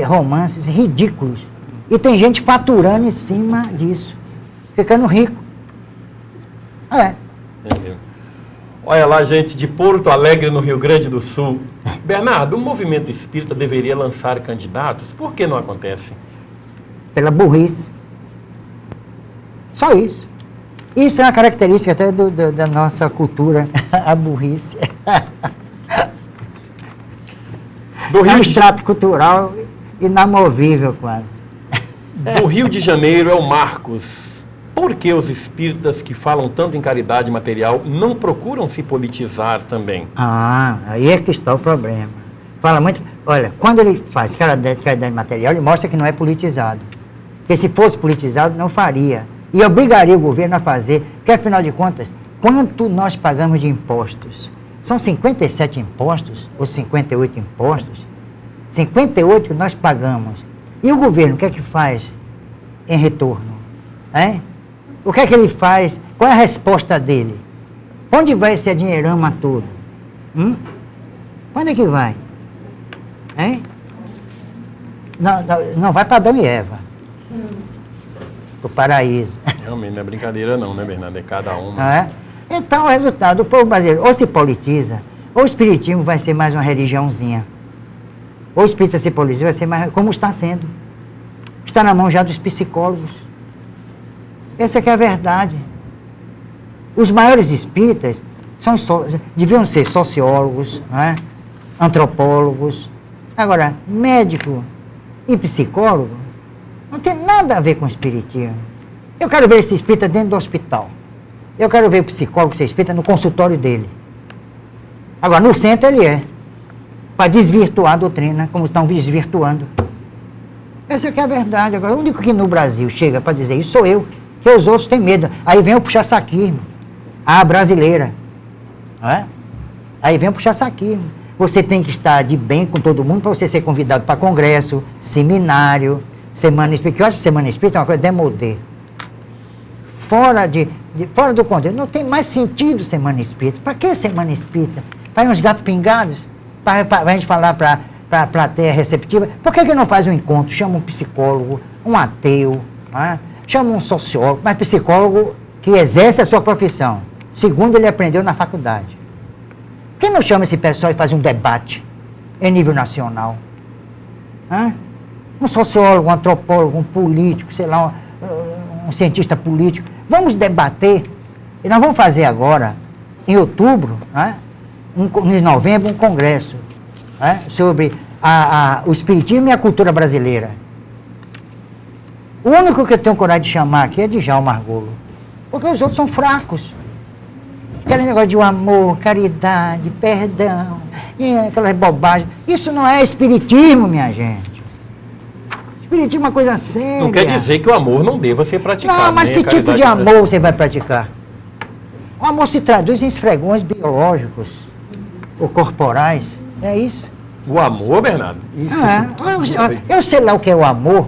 romances ridículos. E tem gente faturando em cima disso, ficando rico. Olha lá, gente, de Porto Alegre, no Rio Grande do Sul. Bernardo, o movimento espírita deveria lançar candidatos? Por que não acontece? Pela burrice. Só isso. Isso é uma característica até da nossa cultura, a burrice. É um extrato cultural inamovível quase. Do Rio de Janeiro é o Marcos. Por que os espíritas que falam tanto em caridade material não procuram se politizar também? Aí é que está o problema. Fala muito. Olha, quando ele faz caridade material, ele mostra que não é politizado. Porque se fosse politizado, não faria. E obrigaria o governo a fazer, porque afinal de contas, quanto nós pagamos de impostos? São 57 impostos, ou 58 impostos? 58 que nós pagamos. E o governo, o que é que faz em retorno? Hein? O que é que ele faz? Qual é a resposta dele? Onde vai esse dinheirama todo? Onde é que vai? Hein? Não vai para Adão e Eva. O paraíso. Realmente não é brincadeira não, né, Bernardo? É cada uma. É? Então, o resultado, o povo brasileiro ou se politiza, ou o espiritismo vai ser mais uma religiãozinha. Ou o espírita se politiza, vai ser mais, como está sendo. Está na mão já dos psicólogos. Essa que é a verdade. Os maiores espíritas deviam ser sociólogos, né? Antropólogos. Agora, médico e psicólogo não tem nada a ver com espiritismo. Eu quero ver esse espírita dentro do hospital. Eu quero ver o psicólogo ser espírita no consultório dele. Agora, no centro ele é. Para desvirtuar a doutrina, como estão desvirtuando. Essa que é a verdade. Agora, o único que no Brasil chega para dizer isso sou eu, que os outros têm medo. Aí vem o puxa-saquismo. Brasileira. Não é? Aí vem o puxa-saquismo. Você tem que estar de bem com todo mundo para você ser convidado para congresso, seminário, semana espírita. Eu acho que semana espírita é uma coisa demodê. Fora do contexto. Não tem mais sentido semana espírita. Para que semana espírita? Para ir uns gatos pingados? Para a gente falar para a plateia receptiva? Por que não faz um encontro? Chama um psicólogo, um ateu, né? Chama um sociólogo, mas psicólogo que exerce a sua profissão. Segundo ele aprendeu na faculdade. Por que não chama esse pessoal e faz um debate em nível nacional? Um sociólogo, um antropólogo, um político, sei lá, um cientista político. Vamos debater, e nós vamos fazer agora, em outubro, em novembro, um congresso sobre o espiritismo e a cultura brasileira. O único que eu tenho coragem de chamar aqui é Djalma Margolo, porque os outros são fracos. Aquele negócio de amor, caridade, perdão, aquelas bobagens. Isso não é espiritismo, minha gente. Espiritismo é uma coisa séria. Não quer dizer que o amor não deva ser praticado. Não, mas que tipo de amor você vai praticar? O amor se traduz em esfregões biológicos ou corporais. É isso. O amor, Bernardo? Eu sei lá o que é o amor.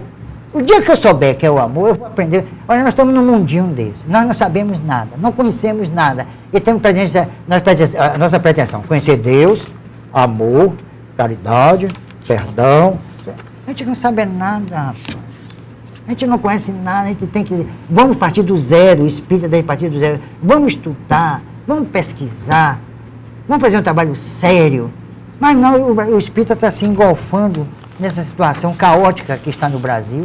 O dia que eu souber que é o amor, eu vou aprender. Olha, nós estamos num mundinho desse. Nós não sabemos nada, não conhecemos nada. E temos a nossa pretensão, conhecer Deus, amor, caridade, perdão. A gente não sabe nada, rapaz. A gente não conhece nada, a gente tem que... Vamos partir do zero, o espírita deve partir do zero. Vamos estudar, vamos pesquisar, vamos fazer um trabalho sério. Mas não, o espírita está se engolfando nessa situação caótica que está no Brasil,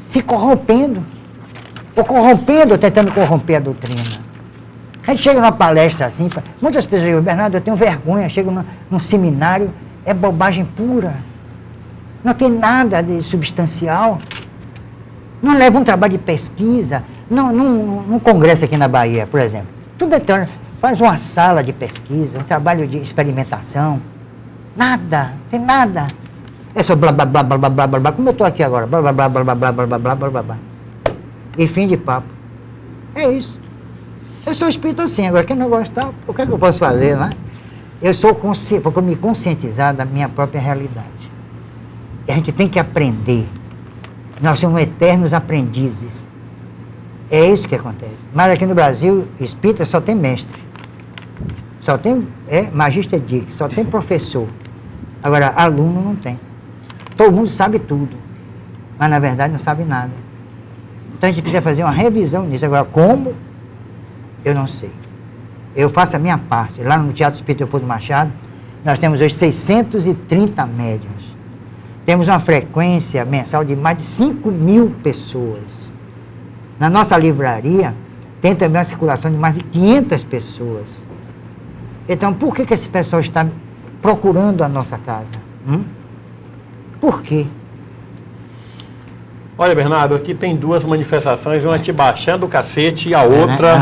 se corrompendo, ou tentando corromper a doutrina. A gente chega numa palestra assim, muitas pessoas dizem, Bernardo, eu tenho vergonha, chego num seminário, é bobagem pura. Não tem nada de substancial. Não leva um trabalho de pesquisa. Num congresso aqui na Bahia, por exemplo. Tudo é faz uma sala de pesquisa, um trabalho de experimentação. Nada, tem nada. É só blá, blá, blá, blá, blá, blá, blá, blá, como eu estou aqui agora. Blá, blá, blá, blá, blá, blá, blá, blá, blá, blá, blá, blá. E fim de papo. É isso. Eu sou espírita assim. Agora, quem não gostar, o que é que eu posso fazer, né? Eu sou porque eu me conscientizar da minha própria realidade. E a gente tem que aprender. Nós somos eternos aprendizes. É isso que acontece. Mas aqui no Brasil, espírita só tem mestre. Só tem magista dix, só tem professor. Agora, aluno não tem. Todo mundo sabe tudo. Mas, na verdade, não sabe nada. Então, a gente precisa fazer uma revisão nisso. Agora, como? Eu não sei. Eu faço a minha parte. Lá no Teatro Espírita Leopoldo Machado, nós temos hoje 630 médiuns. Temos uma frequência mensal de mais de 5.000 pessoas. Na nossa livraria, tem também uma circulação de mais de 500 pessoas. Então, por que esse pessoal está procurando a nossa casa? Por quê? Olha, Bernardo, aqui tem duas manifestações, uma te baixando o cacete e a outra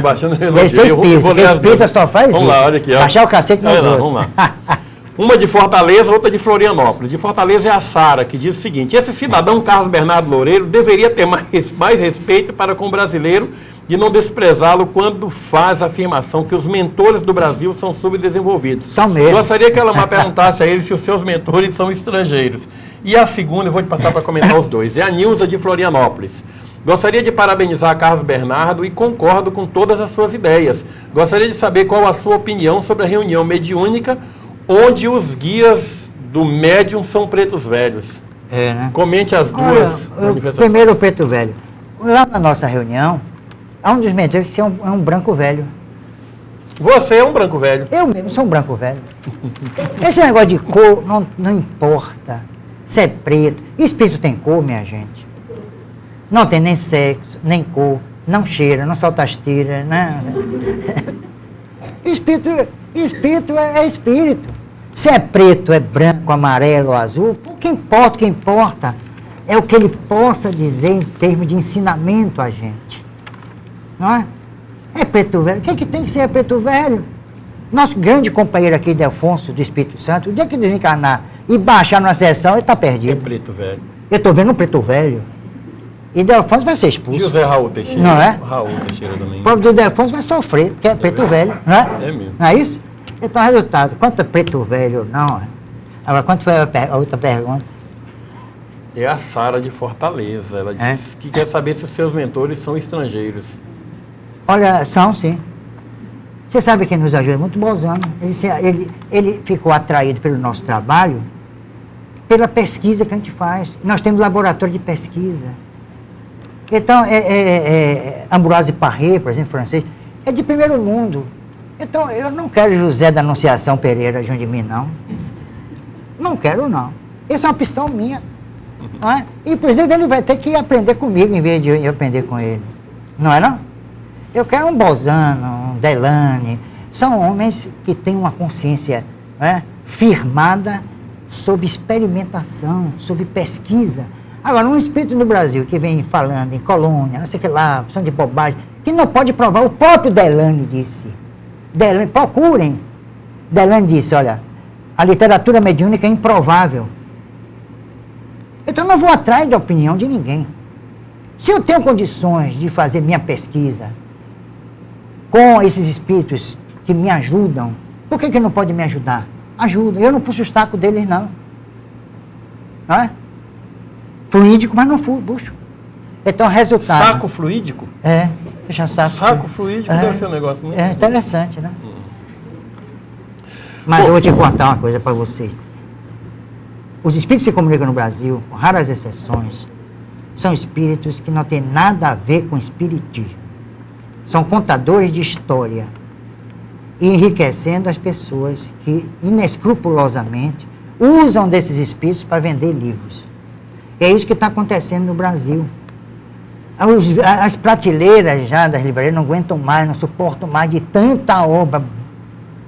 baixando o elogio. Esse é espírito, porque espírita só faz isso. Vamos lá, olha aqui. Ó. Baixar o cacete nos outros. Vamos lá. Uma de Fortaleza, outra de Florianópolis. De Fortaleza é a Sara, que diz o seguinte: esse cidadão Carlos Bernardo Loureiro deveria ter mais respeito para com o brasileiro e não desprezá-lo quando faz a afirmação que os mentores do Brasil são subdesenvolvidos. São mesmo. Gostaria que ela perguntasse a ele se os seus mentores são estrangeiros. E a segunda, eu vou te passar para comentar os dois, é a Nilza de Florianópolis. Gostaria de parabenizar Carlos Bernardo e concordo com todas as suas ideias. Gostaria de saber qual a sua opinião sobre a reunião mediúnica onde os guias do médium são pretos velhos. É, né? Comente as duas manifestações. Primeiro o preto velho. Lá na nossa reunião, há um dos mentores que é um branco velho. Você é um branco velho. Eu mesmo sou um branco velho. Esse negócio de cor não importa. Se é preto. Espírito tem cor, minha gente. Não tem nem sexo, nem cor. Não cheira, não solta as tiras. Espírito é espírito. Se é preto, é branco, amarelo, azul, o que importa é o que ele possa dizer em termos de ensinamento a gente. Não é? É preto velho. O que tem que ser preto velho? Nosso grande companheiro aqui, Delfonso, do Espírito Santo, o dia que desencarnar e baixar numa sessão, ele está perdido. É preto velho. Eu estou vendo um preto velho. E Delfonso vai ser expulso. José Raul Teixeira. Não é? Raul Teixeira também. O povo do Delfonso vai sofrer, porque é preto velho, não é? É mesmo. Não é isso? Então, resultado, quanto é preto velho não é? Agora, quanto foi a outra pergunta? É a Sara de Fortaleza. Ela diz que quer saber se os seus mentores são estrangeiros. Olha, são sim. Você sabe quem nos ajuda? Muito Bolzano. Ele ficou atraído pelo nosso trabalho, pela pesquisa que a gente faz. Nós temos laboratório de pesquisa. Então, Ambroise Paré, por exemplo, francês, é de primeiro mundo. Então, eu não quero José da Anunciação Pereira junto de mim, não. Não quero, não. Essa é uma opção minha. Não é? E, por exemplo, ele vai ter que aprender comigo em vez de eu aprender com ele. Não é, não? Eu quero um Bolzano, um Delane. São homens que têm uma consciência firmada sob experimentação, sob pesquisa. Agora, um espírito no Brasil que vem falando em colônia, não sei o que lá, opção de bobagem, que não pode provar, o próprio Delane disse. Delane, procurem. Delane disse, olha, a literatura mediúnica é improvável. Então, eu não vou atrás da opinião de ninguém. Se eu tenho condições de fazer minha pesquisa com esses espíritos que me ajudam, por que não pode me ajudar? Ajuda. Eu não puxo o saco deles, não. Não é? Fluídico, mas não puxo. Então, resultado... Saco fluídico? Fecha saco. Saco fluídico deve ser um negócio muito... É interessante, né? Mas eu vou te contar uma coisa para vocês. Os espíritos que se comunicam no Brasil, com raras exceções, são espíritos que não têm nada a ver com espiritismo. São contadores de história, enriquecendo as pessoas que, inescrupulosamente, usam desses espíritos para vender livros. É isso que está acontecendo no Brasil. As prateleiras já das livrarias não aguentam mais, não suportam mais de tanta obra,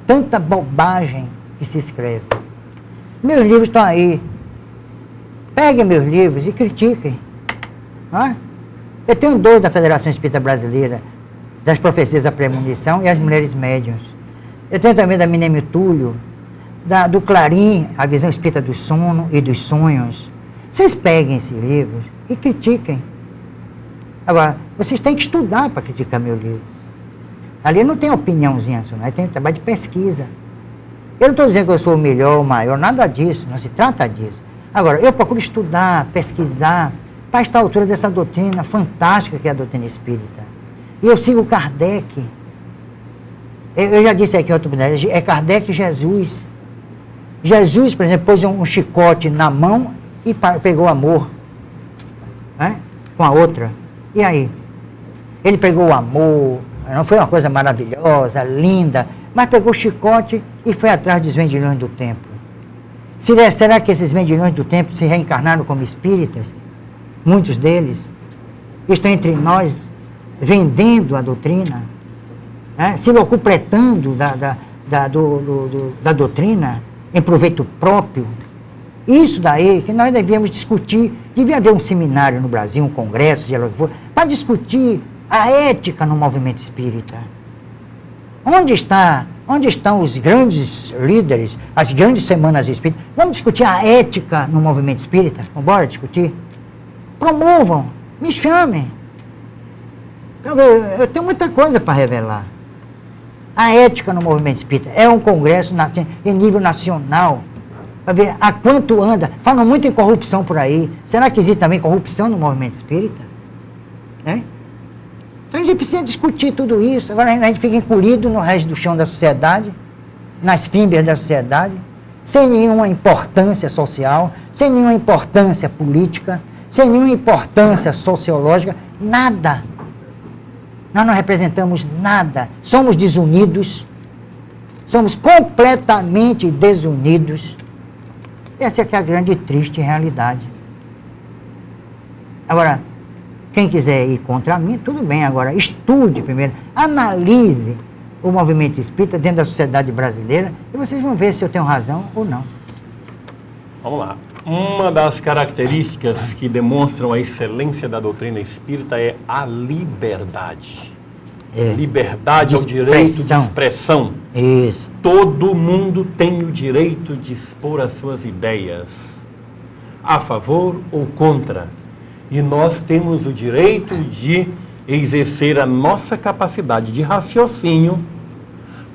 tanta bobagem que se escreve. Meus livros estão aí. Peguem meus livros e critiquem. Não é? Eu tenho 2 da Federação Espírita Brasileira, das Profecias da Premonição e as Mulheres Médiuns. Eu tenho também da Minêmio Túlio, do Clarim, a Visão Espírita do Sono e dos Sonhos. Vocês peguem esses livros e critiquem. Agora, vocês têm que estudar para criticar meu livro. Ali não tem opiniãozinha, não tem trabalho de pesquisa. Eu não estou dizendo que eu sou o melhor, o maior, nada disso, não se trata disso. Agora, eu procuro estudar, pesquisar, para estar à altura dessa doutrina fantástica que é a doutrina espírita. E eu sigo Kardec. Eu já disse aqui em outra oportunidade, é Kardec e Jesus. Jesus, por exemplo, pôs um chicote na mão e pegou amor, né, com a outra. E aí? Ele pegou o amor, não foi uma coisa maravilhosa, linda, mas pegou o chicote e foi atrás dos vendilhões do tempo. Será que esses vendilhões do tempo se reencarnaram como espíritas? Muitos deles estão entre nós vendendo a doutrina, né? Se locupletando da doutrina em proveito próprio. Isso daí que nós devíamos discutir. Devia haver um seminário no Brasil, um congresso, seja lá o que for, para discutir a ética no movimento espírita. Onde estão os grandes líderes, as grandes semanas espíritas? Vamos discutir a ética no movimento espírita? Vamos embora discutir? Promovam, me chamem. Eu tenho muita coisa para revelar. A ética no movimento espírita é um congresso em nível nacional, para ver a quanto anda. Falam muito em corrupção por aí. Será que existe também corrupção no movimento espírita? Né? Então a gente precisa discutir tudo isso. Agora a gente fica encolhido no resto do chão da sociedade, nas fímbrias da sociedade, sem nenhuma importância social, sem nenhuma importância política, sem nenhuma importância sociológica, nada. Nós não representamos nada. Somos desunidos, somos completamente desunidos. Essa é que é a grande e triste realidade. Agora, quem quiser ir contra mim, tudo bem. Agora, estude primeiro, analise o movimento espírita dentro da sociedade brasileira e vocês vão ver se eu tenho razão ou não. Vamos lá. Uma das características que demonstram a excelência da doutrina espírita é a liberdade. Liberdade é o direito de expressão. Isso. Todo mundo tem o direito de expor as suas ideias, a favor ou contra. E nós temos o direito de exercer a nossa capacidade de raciocínio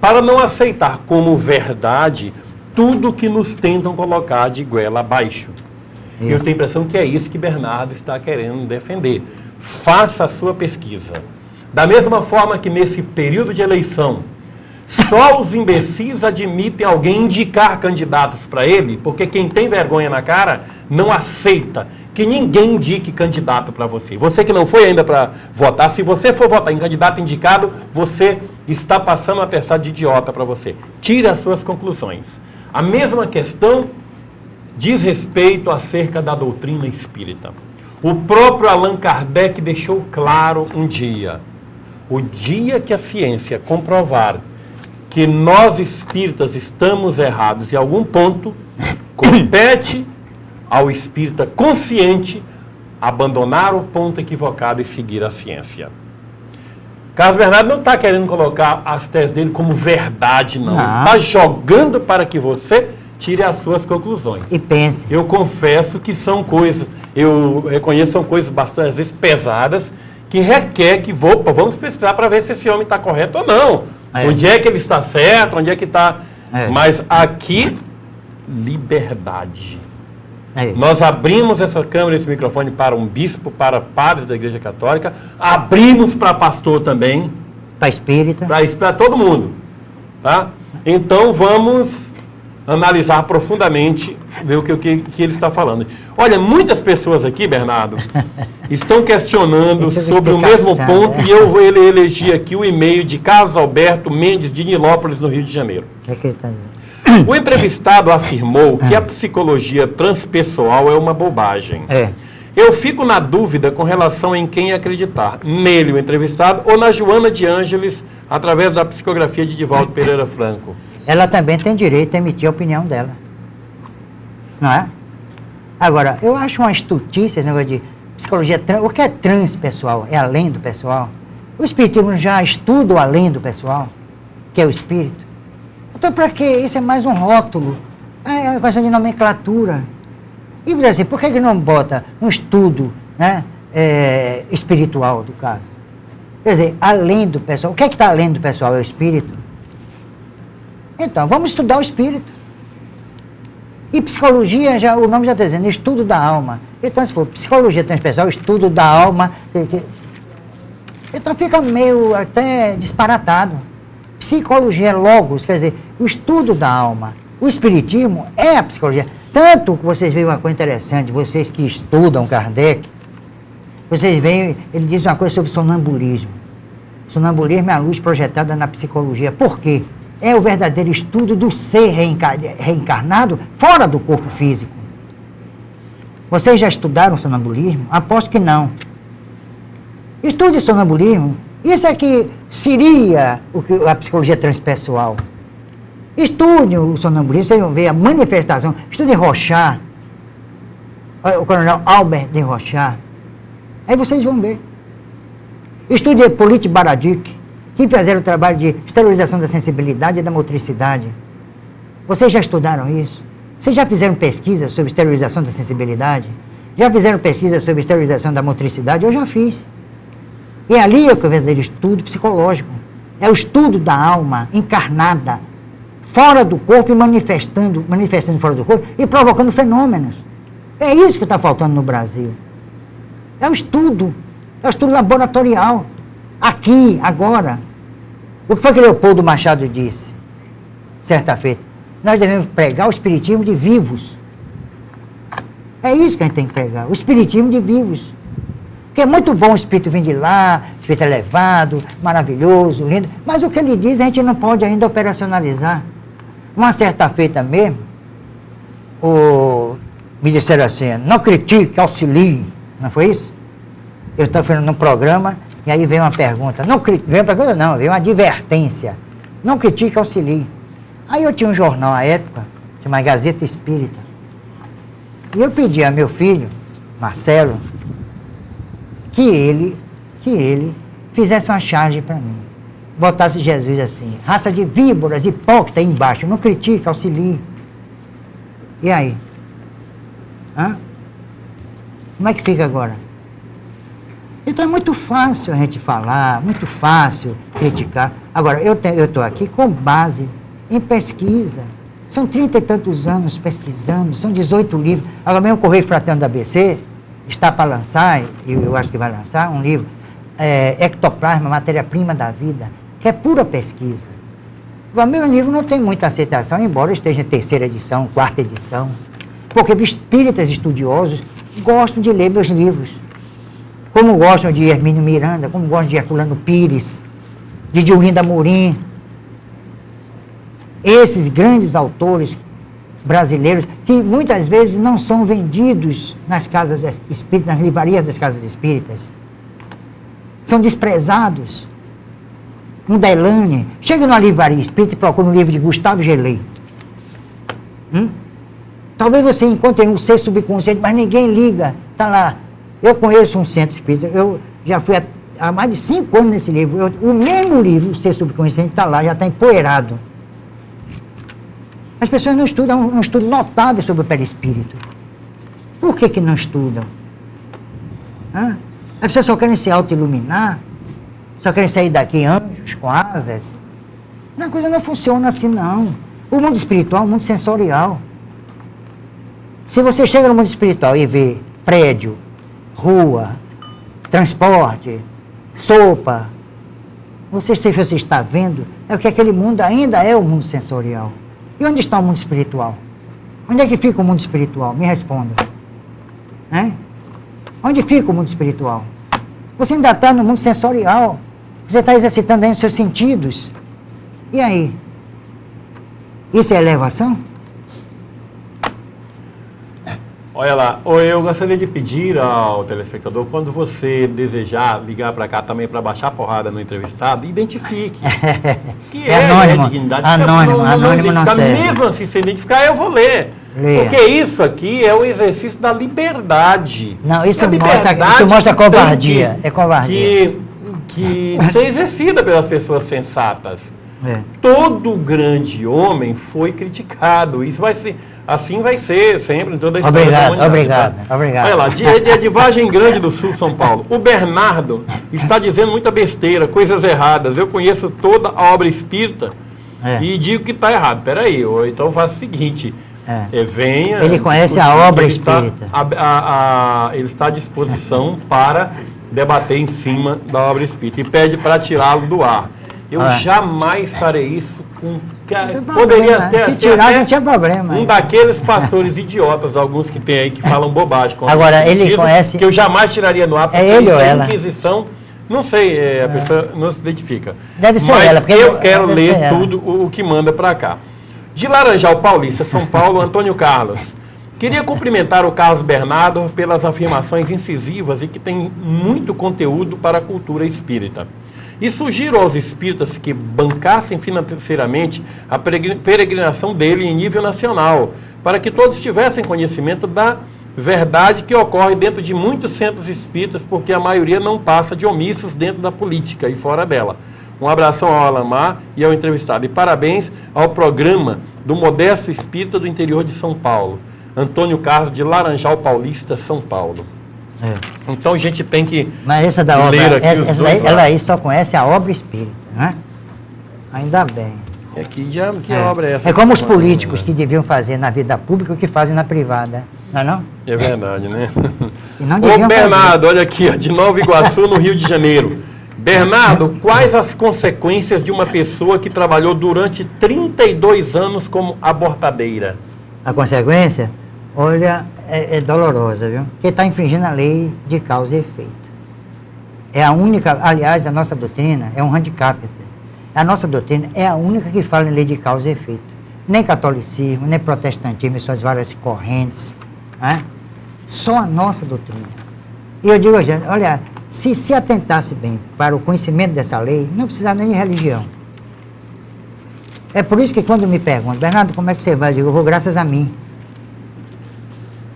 para não aceitar como verdade tudo que nos tentam colocar de goela abaixo. Isso. Eu tenho a impressão que é isso que Bernardo está querendo defender. Faça a sua pesquisa. Da mesma forma que nesse período de eleição, só os imbecis admitem alguém indicar candidatos para ele, porque quem tem vergonha na cara não aceita que ninguém indique candidato para você. Você que não foi ainda para votar, se você for votar em candidato indicado, você está passando um atestado de idiota para você. Tire as suas conclusões. A mesma questão diz respeito acerca da doutrina espírita. O próprio Allan Kardec deixou claro um dia: o dia que a ciência comprovar que nós espíritas estamos errados em algum ponto, compete ao espírita consciente abandonar o ponto equivocado e seguir a ciência. Carlos Bernardo não está querendo colocar as teses dele como verdade, não. Está jogando para que você tire as suas conclusões. E pense. Eu confesso que são coisas, eu reconheço, são coisas bastante, às vezes, pesadas, que requer que vamos pesquisar para ver se esse homem está correto ou não. Onde é que ele está certo, onde é que está... Mas aqui, liberdade. Nós abrimos essa câmera, esse microfone para um bispo, para padres da Igreja Católica, abrimos para pastor também. Para espírita. Para todo mundo. Tá? Então vamos analisar profundamente, ver o que ele está falando. Olha, muitas pessoas aqui, Bernardo, estão questionando sobre o mesmo ponto, e eu vou eleger aqui o e-mail de Carlos Alberto Mendes, de Nilópolis, no Rio de Janeiro. O que ele está dizendo? O entrevistado afirmou que a psicologia transpessoal é uma bobagem. Eu fico na dúvida com relação em quem acreditar, nele, o entrevistado, ou na Joana de Ângeles, através da psicografia de Divaldo Pereira Franco. Ela também tem direito a emitir a opinião dela. Não é? Agora, eu acho uma estutice esse negócio de psicologia trans. O que é transpessoal? É além do pessoal? O espiritismo já estuda o além do pessoal, que é o espírito. Então, para que? Isso é mais um rótulo. É questão de nomenclatura. E, assim, por que não bota um estudo, né, espiritual do caso? Quer dizer, além do pessoal. O que é que está além do pessoal? É o espírito? Então, vamos estudar o espírito. E psicologia, já, o nome já está dizendo, estudo da alma. Então, se for psicologia transpessoal, estudo da alma, então fica meio até disparatado. Psicologia é logos, quer dizer, o estudo da alma. O espiritismo é a psicologia. Tanto que vocês veem uma coisa interessante, vocês que estudam Kardec, vocês veem, ele diz uma coisa sobre sonambulismo. Sonambulismo é a luz projetada na psicologia. Por quê? É o verdadeiro estudo do ser reencarnado fora do corpo físico. Vocês já estudaram sonambulismo? Aposto que não. Estude sonambulismo. Isso é que seria a psicologia transpessoal. Estude o sonambulismo, vocês vão ver a manifestação. Estude Rorschach, o coronel Albert de Rorschach. Aí vocês vão ver. Estude Hippolyte Baraduc, que fizeram o trabalho de esterilização da sensibilidade e da motricidade. Vocês já estudaram isso? Vocês já fizeram pesquisa sobre esterilização da sensibilidade? Já fizeram pesquisa sobre esterilização da motricidade? Eu já fiz. E ali é o verdadeiro estudo psicológico. É o estudo da alma encarnada, fora do corpo e manifestando fora do corpo e provocando fenômenos. É isso que está faltando no Brasil. É o estudo laboratorial. Aqui, agora. O que foi que Leopoldo Machado disse, certa feita? Nós devemos pregar o espiritismo de vivos. É isso que a gente tem que pregar, o espiritismo de vivos. Porque é muito bom o espírito vir de lá, o espírito elevado, maravilhoso, lindo, mas o que ele diz a gente não pode ainda operacionalizar. Uma certa feita mesmo, me disseram assim, não critique, auxilie, não foi isso? Eu estava fazendo um programa e aí veio uma pergunta, veio uma advertência, não critique, auxilie. Aí eu tinha um jornal à época, chamado Gazeta Espírita, e eu pedi a meu filho, Marcelo, que ele fizesse uma charge para mim. Botasse Jesus assim, raça de víboras, hipócrita aí embaixo, não critique, auxilie. E aí? Como é que fica agora? Então é muito fácil a gente falar, muito fácil criticar. Agora, eu estou aqui com base em pesquisa. São 30 e tantos anos pesquisando, são 18 livros. Agora mesmo o Correio Fraterno da ABC está para lançar, e eu acho que vai lançar, um livro, Ectoplasma, Matéria-Prima da Vida, que é pura pesquisa. O meu livro não tem muita aceitação, embora esteja em 3ª edição, 4ª edição, porque espíritas estudiosos gostam de ler meus livros, como gostam de Hermínio Miranda, como gostam de Herculano Pires, de Diolinda Amorim. Esses grandes autores brasileiros, que muitas vezes não são vendidos nas casas espíritas, nas livrarias das casas espíritas. São desprezados. Um Delane, chega numa livraria espírita e procura um livro de Gustavo Gelei. Talvez você encontre um ser subconsciente, mas ninguém liga. Está lá. Eu conheço um centro espírita, eu já fui há mais de 5 anos nesse livro. O mesmo livro, o ser subconsciente, está lá, já está empoeirado. As pessoas não estudam, um estudo notável sobre o perispírito. Por que não estudam? As pessoas só querem se auto-iluminar, só querem sair daqui anjos com asas. A coisa não funciona assim, não. O mundo espiritual é um mundo sensorial. Se você chega no mundo espiritual e vê prédio, rua, transporte, sopa, se você está vendo, é que aquele mundo ainda é o mundo sensorial. E onde está o mundo espiritual? Onde é que fica o mundo espiritual? Me responda. Onde fica o mundo espiritual? Você ainda está no mundo sensorial. Você está exercitando aí os seus sentidos. E aí? Isso é elevação? Olha lá, eu gostaria de pedir ao telespectador, quando você desejar ligar para cá também para baixar a porrada no entrevistado, identifique. Que anônimo, é dignidade. Anônimo não serve. Mesmo assim, se identificar, eu vou ler. Leia. Porque isso aqui é o exercício da liberdade. Não, isso mostra covardia. É covardia. Que ser exercida pelas pessoas sensatas. Todo grande homem foi criticado. Isso vai ser, assim vai ser sempre em toda a história da humanidade. Obrigado. Olha lá, de Vargem Grande do Sul, São Paulo. O Bernardo está dizendo muita besteira, coisas erradas. Eu conheço toda a obra espírita e digo que está errado. Peraí, então eu faço o seguinte. Venha. Ele conhece a obra espírita. Ele está à disposição para debater em cima da obra espírita e pede para tirá-lo do ar. Eu jamais farei isso com... Poderia ter... Se tirar, não tinha problema. Um daqueles pastores idiotas, alguns que tem aí, que falam bobagem. Agora, ele conhece... Que eu jamais tiraria no ar, porque ele ou isso é ela? Inquisição Não sei, a pessoa não se identifica. Deve ser mas ela, porque eu quero deve ser ler ela. tudo o que manda para cá. De Laranjal Paulista, São Paulo, Antônio Carlos. Queria cumprimentar o Carlos Bernardo pelas afirmações incisivas e que tem muito conteúdo para a cultura espírita. E sugiro aos espíritas que bancassem financeiramente a peregrinação dele em nível nacional, para que todos tivessem conhecimento da verdade que ocorre dentro de muitos centros espíritas, porque a maioria não passa de omissos dentro da política e fora dela. Um abração ao Alamar e ao entrevistado. E parabéns ao programa do Modesto Espírita do interior de São Paulo. Antônio Carlos, de Laranjal Paulista, São Paulo. É. Então a gente tem que Mas essa da obra, ler aqui os essa dois daí, ela lados. aí só conhece a obra espírita, né? Ainda bem. Que obra é essa? É como os políticos que deviam fazer na vida pública o que fazem na privada, não é não? É verdade, né? E não Ô deviam Bernardo, olha aqui, ó, de Nova Iguaçu, no Rio de Janeiro. Bernardo, quais as consequências de uma pessoa que trabalhou durante 32 anos como abortadeira? A consequência, olha, é dolorosa, viu? Porque está infringindo a lei de causa e efeito. É a única, aliás, a nossa doutrina é um handicap. A nossa doutrina é a única que fala em lei de causa e efeito. Nem catolicismo, nem protestantismo, suas várias correntes, né? Só a nossa doutrina. E eu digo, gente, olha, se atentasse bem para o conhecimento dessa lei, não precisava nem de religião. É por isso que quando me perguntam, Bernardo, como é que você vai? Eu digo, eu vou graças a mim.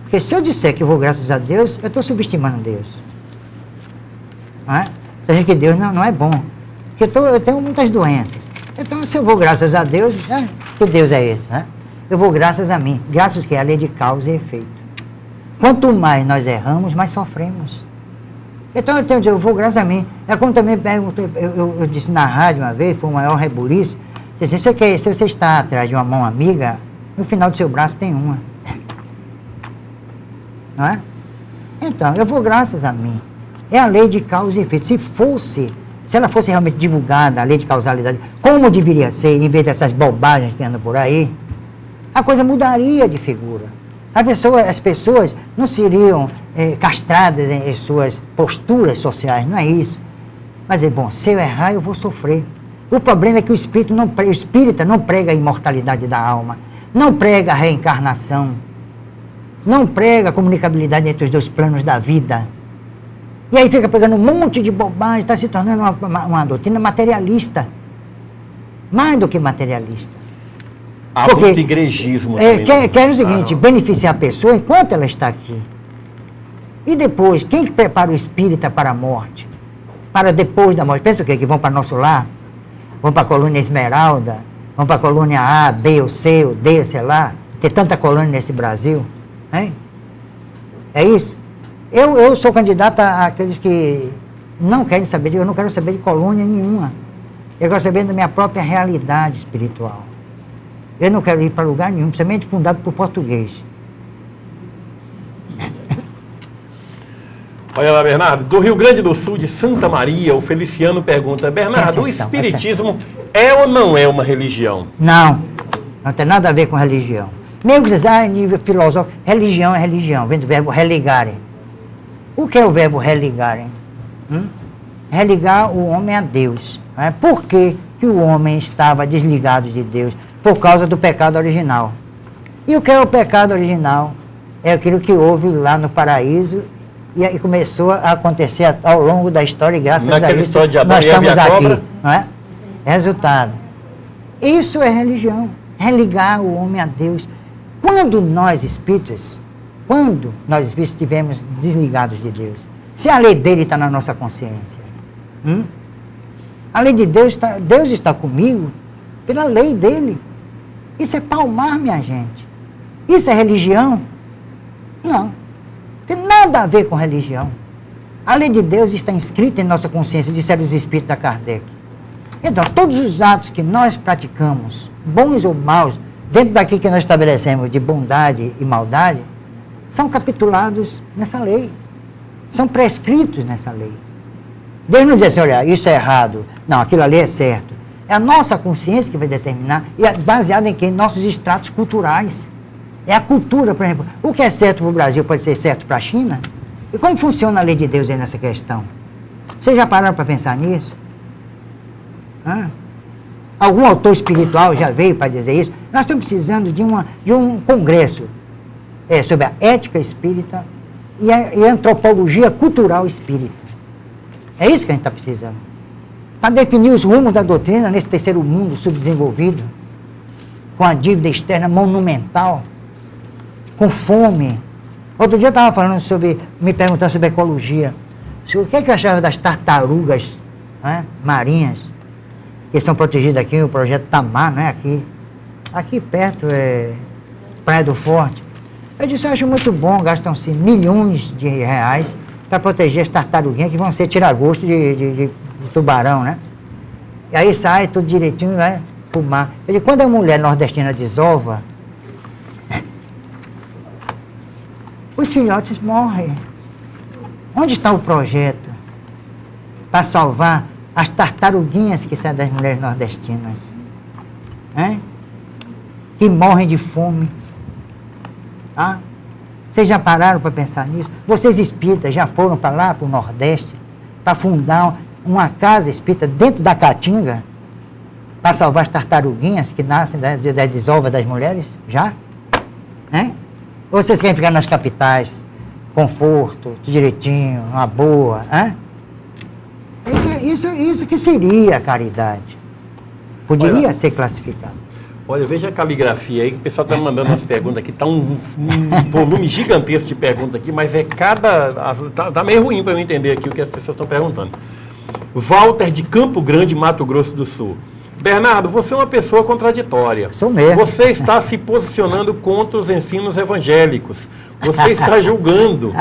Porque se eu disser que eu vou graças a Deus, eu estou subestimando Deus. Não é? Então, gente, que Deus não é bom. Porque eu tenho muitas doenças. Então, se eu vou graças a Deus, que Deus é esse? Né? Eu vou graças a mim. Graças que é a lei de causa e efeito. Quanto mais nós erramos, mais sofremos. Então, eu vou graças a mim. É como também eu disse na rádio uma vez, foi o maior rebuliço. Se você está atrás de uma mão amiga, no final do seu braço tem uma. Não é? Então, eu vou graças a mim. É a lei de causa e efeito. Se ela fosse realmente divulgada, a lei de causalidade, como deveria ser, em vez dessas bobagens que andam por aí, a coisa mudaria de figura. As pessoas não seriam castradas em suas posturas sociais, não é isso. Mas é bom, se eu errar, eu vou sofrer. O problema é que o espírita não prega a imortalidade da alma, não prega a reencarnação, não prega a comunicabilidade entre os dois planos da vida. E aí fica pegando um monte de bobagem, está se tornando uma doutrina materialista. Mais do que materialista. Há muito igrejismo também. Quer o seguinte, beneficiar a pessoa enquanto ela está aqui. E depois, quem prepara o espírita para a morte? Para depois da morte. Pensa o quê? Que vão para nosso lar? Vão para a colônia Esmeralda? Vão para a colônia A, B, ou C, ou D, sei lá? Tem tanta colônia nesse Brasil. Hein? É isso? Eu sou candidato àqueles que não querem saber, eu não quero saber de colônia nenhuma. Eu quero saber da minha própria realidade espiritual. Eu não quero ir para lugar nenhum, principalmente fundado por português. Olha lá, Bernardo, do Rio Grande do Sul, de Santa Maria, o Feliciano pergunta, Bernardo, o espiritismo é ou não é uma religião? Não tem nada a ver com religião. Mesmo que vocês, em nível filosófico, religião é religião, vem do verbo religarem. O que é o verbo religarem? Religar o homem a Deus. Né? Por que o homem estava desligado de Deus? Por causa do pecado original. E o que é o pecado original? É aquilo que houve lá no paraíso e começou a acontecer ao longo da história, e graças a isso nós estamos aqui. Não é? Resultado. Isso é religião. Religar o homem a Deus. Quando nós espíritos estivemos desligados de Deus, se a lei dele está na nossa consciência, a lei de Deus está comigo pela lei dele. Isso é palmar, minha gente. Isso é religião? Não. Tem nada a ver com religião. A lei de Deus está inscrita em nossa consciência, disseram os espíritos da Kardec. Então, todos os atos que nós praticamos, bons ou maus, dentro daquilo que nós estabelecemos de bondade e maldade, são capitulados nessa lei. São prescritos nessa lei. Deus não diz assim, olha, isso é errado. Não, aquilo ali é certo. É a nossa consciência que vai determinar, e é baseada em quê? Nossos estratos culturais. É a cultura, por exemplo. O que é certo para o Brasil pode ser certo para a China? E como funciona a lei de Deus aí nessa questão? Vocês já pararam para pensar nisso? Hã? Algum autor espiritual já veio para dizer isso? Nós estamos precisando de um congresso sobre a ética espírita e a antropologia cultural espírita. É isso que a gente está precisando. Para definir os rumos da doutrina nesse terceiro mundo subdesenvolvido, com a dívida externa monumental, com fome. Outro dia eu estava falando me perguntando sobre ecologia. O que é que eu achava das tartarugas, né, marinhas, que são protegidas aqui, o projeto Tamar, não é aqui. Aqui perto é Praia do Forte. Eu disse, eu acho muito bom, gastam-se milhões de reais para proteger as tartaruguinhas que vão ser tiragosto de tubarão, né? E aí sai tudo direitinho, vai fumar. Eu digo, quando a mulher nordestina desova, os filhotes morrem. Onde está o projeto para salvar as tartaruguinhas que saem das mulheres nordestinas? Hein? Que morrem de fome. Tá? Vocês já pararam para pensar nisso? Vocês espíritas já foram para lá, para o Nordeste, para fundar uma casa espírita dentro da Caatinga, para salvar as tartaruguinhas que nascem da desova das mulheres? Já? Hein? Ou vocês querem ficar nas capitais? Conforto, direitinho, uma boa, hein? Isso que seria a caridade. Poderia ser classificado. Olha, veja a caligrafia aí, que o pessoal está mandando umas perguntas aqui, está um volume gigantesco de perguntas aqui, mas tá meio ruim para eu entender aqui o que as pessoas estão perguntando. Walter de Campo Grande, Mato Grosso do Sul. Bernardo, você é uma pessoa contraditória. Sou mesmo. Você está se posicionando contra os ensinos evangélicos. Você está julgando,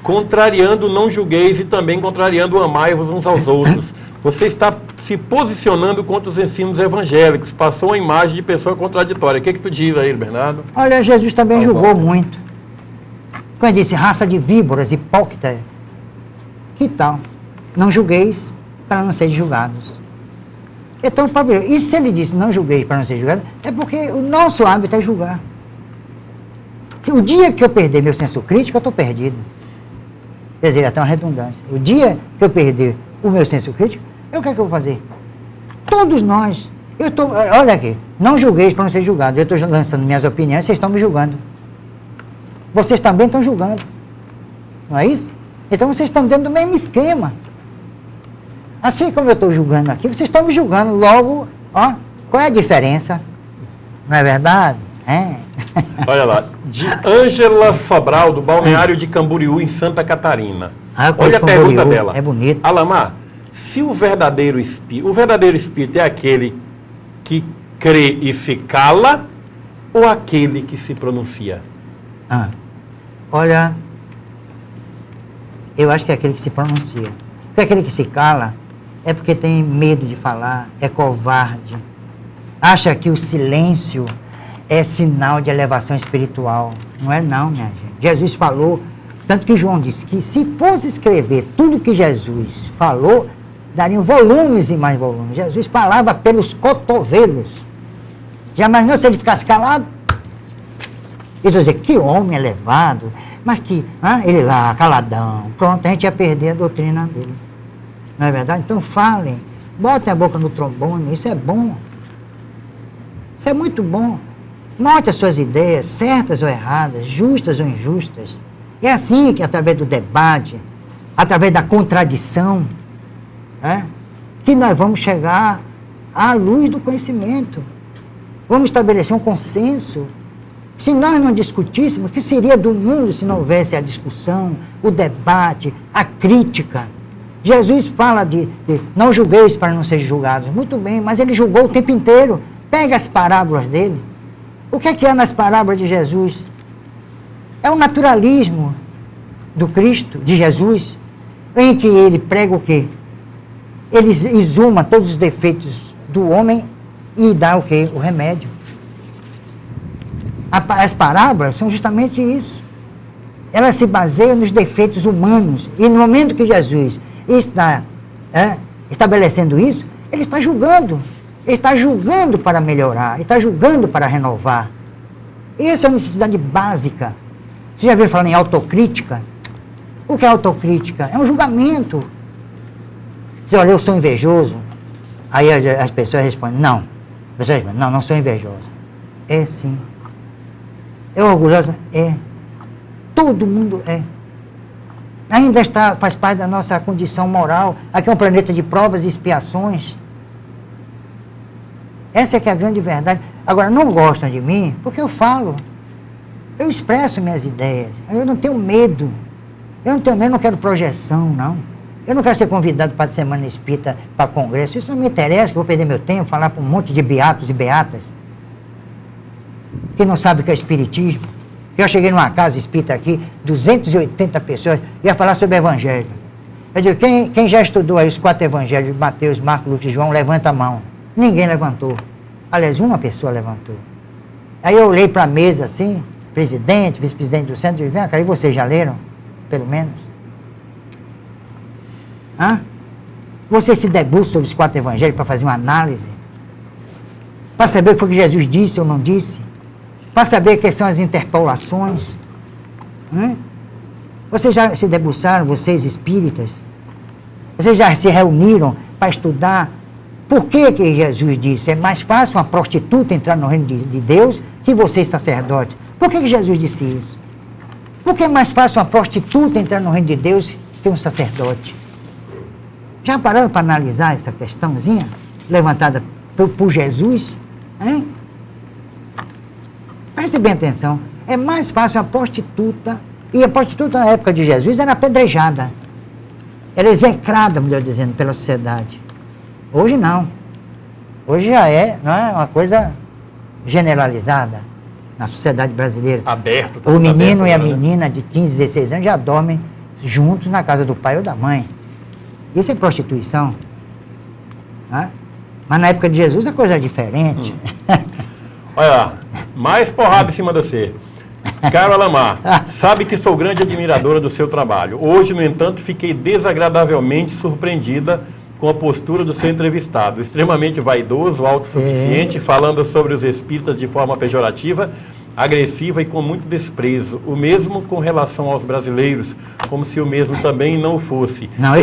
contrariando o não julgueis e também contrariando o amai-vos uns aos outros. Você está se posicionando contra os ensinos evangélicos. Passou a imagem de pessoa contraditória. O que tu diz aí, Bernardo? Olha, Jesus também julgou muito. Quando ele disse raça de víboras, hipócritas, que tal? Não julgueis para não serem julgados. Então, e se ele disse não julgueis para não ser julgado, é porque o nosso hábito é julgar. O dia que eu perder meu senso crítico, eu estou perdido. Quer dizer, até uma redundância. O dia que eu perder o meu senso crítico, o que é que eu vou fazer? Todos nós. Olha aqui, não julgueis para não ser julgado. Eu estou lançando minhas opiniões, vocês estão me julgando. Vocês também estão julgando. Não é isso? Então vocês estão dentro do mesmo esquema. Assim como eu estou julgando aqui, vocês estão me julgando. Logo, ó, qual é a diferença? Não é verdade? É. Olha lá, de Ângela Sobral, do Balneário de Camboriú, em Santa Catarina. Olha a pergunta dela. É bonito. Alamar, se o verdadeiro espírito é aquele que crê e se cala, ou aquele que se pronuncia? Olha, eu acho que é aquele que se pronuncia. Porque aquele que se cala é porque tem medo de falar, é covarde, acha que o silêncio é sinal de elevação espiritual. Não é não, minha gente. Jesus falou, tanto que João disse que se fosse escrever tudo que Jesus falou, dariam volumes e mais volumes. Jesus falava pelos cotovelos. Já imaginou se ele ficasse calado? Ele ia dizer, que homem elevado, mas que, ele lá, caladão, pronto, a gente ia perder a doutrina dele. Não é verdade? Então falem, botem a boca no trombone, isso é bom. Isso é muito bom. Note as suas ideias, certas ou erradas, justas ou injustas. É assim que, através do debate, através da contradição, que nós vamos chegar à luz do conhecimento. Vamos estabelecer um consenso. Se nós não discutíssemos, o que seria do mundo se não houvesse a discussão, o debate, a crítica? Jesus fala de não julgueis para não ser julgados. Muito bem, mas ele julgou o tempo inteiro. Pega as parábolas dele. O que é nas parábolas de Jesus? É o naturalismo do Cristo, de Jesus, em que ele prega o quê? Ele exuma todos os defeitos do homem e dá o quê? O remédio. As parábolas são justamente isso. Elas se baseiam nos defeitos humanos. E no momento que Jesus está estabelecendo isso, ele está julgando. Ele está julgando para melhorar, ele está julgando para renovar. Essa é a necessidade básica. Você já viu falar em autocrítica? O que é autocrítica? É um julgamento. Diz, olha, eu sou invejoso. Aí as pessoas respondem, não. As pessoas respondem, não, não sou invejosa. É sim. É orgulhosa? É. Todo mundo é. Ainda faz parte da nossa condição moral. Aqui é um planeta de provas e expiações. Essa é que é a grande verdade. Agora, não gostam de mim porque eu falo. Eu expresso minhas ideias. Eu não tenho medo. Eu não tenho medo, não quero projeção, não. Eu não quero ser convidado para a Semana Espírita, para congresso. Isso não me interessa, que eu vou perder meu tempo, falar para um monte de beatos e beatas que não sabem o que é espiritismo. Eu cheguei numa casa espírita aqui, 280 pessoas, ia falar sobre evangelho. Eu digo, quem já estudou aí os 4 evangelhos, Mateus, Marcos, Lucas e João, levanta a mão. Ninguém levantou. Aliás, uma pessoa levantou. Aí eu olhei para a mesa assim, presidente, vice-presidente do centro, e vem cá, e vocês já leram? Pelo menos. Hã? Você se debruça sobre os 4 evangelhos para fazer uma análise? Para saber o que foi que Jesus disse ou não disse? Para saber quais são as interpolações? Vocês já se debruçaram, vocês espíritas? Vocês já se reuniram para estudar? Por que Jesus disse, é mais fácil uma prostituta entrar no reino de Deus que vocês sacerdotes? Por que Jesus disse isso? Por que é mais fácil uma prostituta entrar no reino de Deus que um sacerdote? Já pararam para analisar essa questãozinha levantada por Jesus? Hein? Preste bem atenção. É mais fácil uma prostituta, e a prostituta na época de Jesus era apedrejada. Era execrada, melhor dizendo, pela sociedade. Hoje não. Hoje já não é uma coisa generalizada na sociedade brasileira. Aberto. O menino aberto, e a menina de 15, 16 anos já dormem juntos na casa do pai ou da mãe. Isso é prostituição. Né? Mas na época de Jesus a coisa é diferente. Olha lá, mais porrada em cima de você. Caro Alamar, sabe que sou grande admiradora do seu trabalho. Hoje, no entanto, fiquei desagradavelmente surpreendida com a postura do seu entrevistado, extremamente vaidoso, autossuficiente, falando sobre os espíritas de forma pejorativa, agressiva e com muito desprezo. O mesmo com relação aos brasileiros, como se o mesmo também não fosse. Não,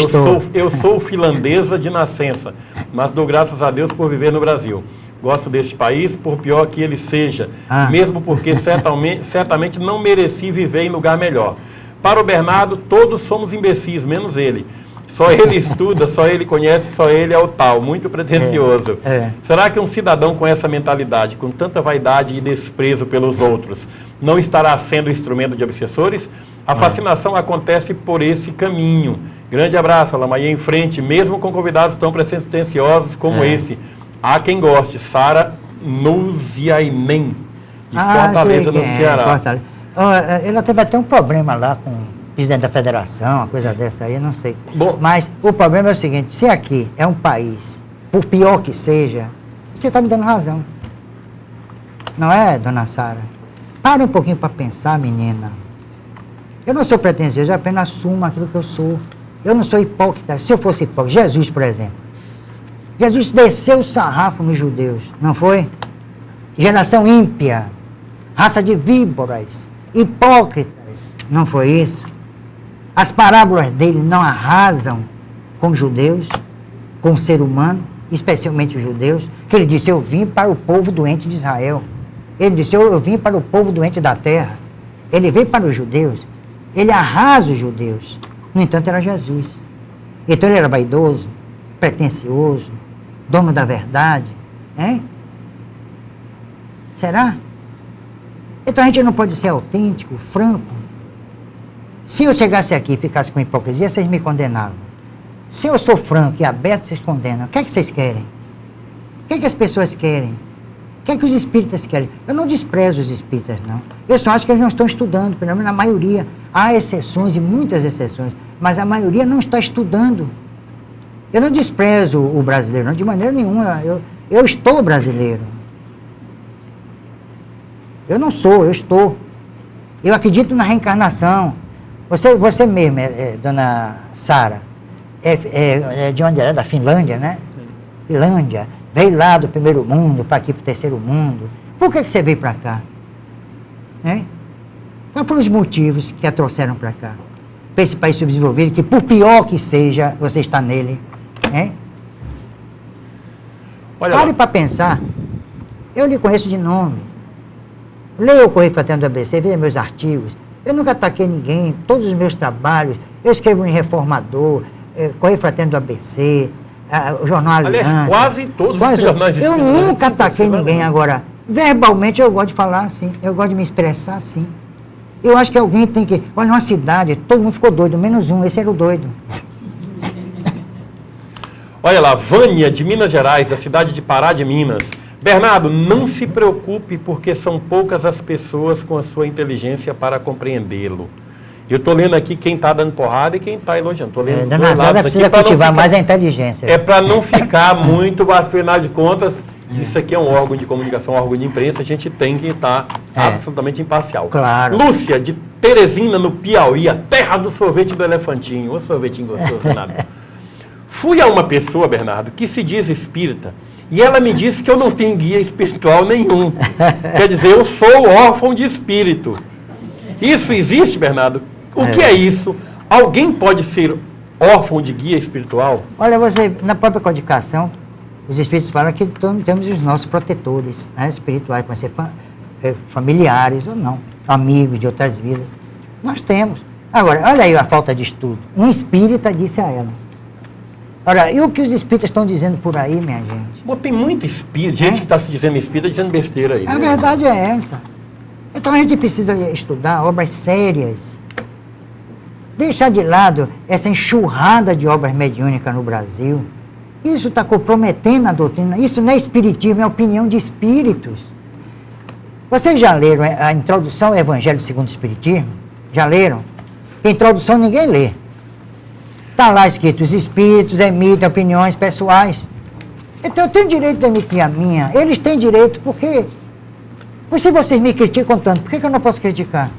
eu sou finlandesa de nascença, mas dou graças a Deus por viver no Brasil. Gosto deste país, por pior que ele seja, mesmo porque certamente não mereci viver em lugar melhor. Para o Bernardo, todos somos imbecis, menos ele. Só ele estuda, só ele conhece, só ele é o tal, muito pretensioso. Será que um cidadão com essa mentalidade, com tanta vaidade e desprezo pelos outros, não estará sendo instrumento de obsessores? A fascinação acontece por esse caminho. Grande abraço, Alamar, e em frente, mesmo com convidados tão pretensiosos como esse. Há quem goste. Sara Nuziainen, de Fortaleza, no Ceará. Ela teve até um problema lá com o presidente da federação, uma coisa dessa aí, não sei. Bom, mas o problema é o seguinte, se aqui é um país, por pior que seja, você está me dando razão. Não é, dona Sara? Para um pouquinho para pensar, menina. Eu não sou pretensioso, eu apenas assumo aquilo que eu sou. Eu não sou hipócrita. Se eu fosse hipócrita, Jesus, por exemplo. Jesus desceu o sarrafo nos judeus, não foi? Geração ímpia, raça de víboras, hipócritas, não foi isso? As parábolas dele não arrasam com os judeus, com o ser humano, especialmente os judeus, que ele disse, eu vim para o povo doente de Israel. Ele disse, eu vim para o povo doente da terra. Ele veio para os judeus, ele arrasa os judeus. No entanto, era Jesus. Então ele era vaidoso, pretensioso, dono da verdade, hein? Será? Então a gente não pode ser autêntico, franco. Se eu chegasse aqui e ficasse com hipocrisia, vocês me condenavam. Se eu sou franco e aberto, vocês condenam. O que é que vocês querem? O que é que as pessoas querem? O que é que os espíritas querem? Eu não desprezo os espíritas, não. Eu só acho que eles não estão estudando, pelo menos na maioria. Há exceções e muitas exceções, mas a maioria não está estudando. Eu não desprezo o brasileiro, não, de maneira nenhuma. Eu estou brasileiro. Eu não sou, eu estou. Eu acredito na reencarnação. Você mesmo, dona Sara, de onde era? Da Finlândia, né? Finlândia. Veio lá do primeiro mundo para aqui para o terceiro mundo. Por que você veio para cá? Quais foram os motivos que a trouxeram para cá? Para esse país subdesenvolvido, que por pior que seja, você está nele. Hein? Olha Pare lá. para pensar. Eu lhe conheço de nome. Leia o Correio Fraterno do ABC, veja meus artigos. Eu nunca ataquei ninguém, todos os meus trabalhos. Eu escrevo em Reformador, Correio Fraterno do ABC, o Jornal Aliança. Aliás, quase todos os jornais Eu escritos, nunca né? ataquei ninguém agora. Verbalmente eu gosto de falar assim, eu gosto de me expressar assim. Eu acho que alguém tem que... Olha, numa cidade, todo mundo ficou doido, menos um, esse era o doido. Olha lá, Vânia, de Minas Gerais, da cidade de Pará de Minas. Bernardo, não se preocupe, porque são poucas as pessoas com a sua inteligência para compreendê-lo. Eu estou lendo aqui quem está dando porrada e quem está elogiando. Estou lendo Dona Zélia precisa cultivar mais a inteligência. É para não ficar muito, afinal de contas, isso aqui é um órgão de comunicação, um órgão de imprensa, a gente tem que estar absolutamente imparcial. Claro. Lúcia, de Teresina, no Piauí, a terra do sorvete do elefantinho. Ô sorvetinho gostoso, Bernardo. Fui a uma pessoa, Bernardo, que se diz espírita, e ela me disse que eu não tenho guia espiritual nenhum. Quer dizer, eu sou órfão de espírito. Isso existe, Bernardo? O que é isso? Alguém pode ser órfão de guia espiritual? Olha, você, na própria codificação, os espíritos falam que temos os nossos protetores, né, espirituais, podem ser familiares ou não, amigos de outras vidas. Nós temos. Agora, olha aí a falta de estudo. Um espírita disse a ela. Ora, e o que os espíritas estão dizendo por aí, minha gente? Bom, tem muito espírita, gente que está se dizendo espírita, dizendo besteira aí. A verdade é essa. Então a gente precisa estudar obras sérias. Deixar de lado essa enxurrada de obras mediúnicas no Brasil. Isso está comprometendo a doutrina. Isso não é espiritismo, é opinião de espíritos. Vocês já leram a introdução ao Evangelho segundo o Espiritismo? Já leram? A introdução ninguém lê. Está lá escrito, os espíritos emitem opiniões pessoais. Então eu tenho direito de emitir a minha. Eles têm direito, por quê? Pois se vocês me criticam tanto, por que eu não posso criticar?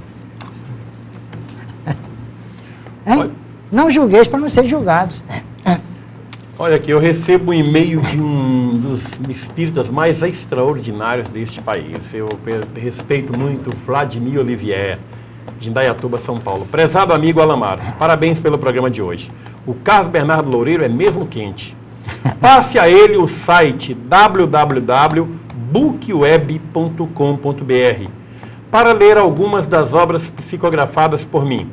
Não julgueis para não ser julgados. Olha aqui, eu recebo um e-mail de um dos espíritas mais extraordinários deste país. Eu respeito muito Vladimir Olivier, de Indaiatuba, São Paulo. Prezado amigo Alamar, parabéns pelo programa de hoje. O Carlos Bernardo Loureiro é mesmo quente. Passe a ele o site www.bookweb.com.br para ler algumas das obras psicografadas por mim.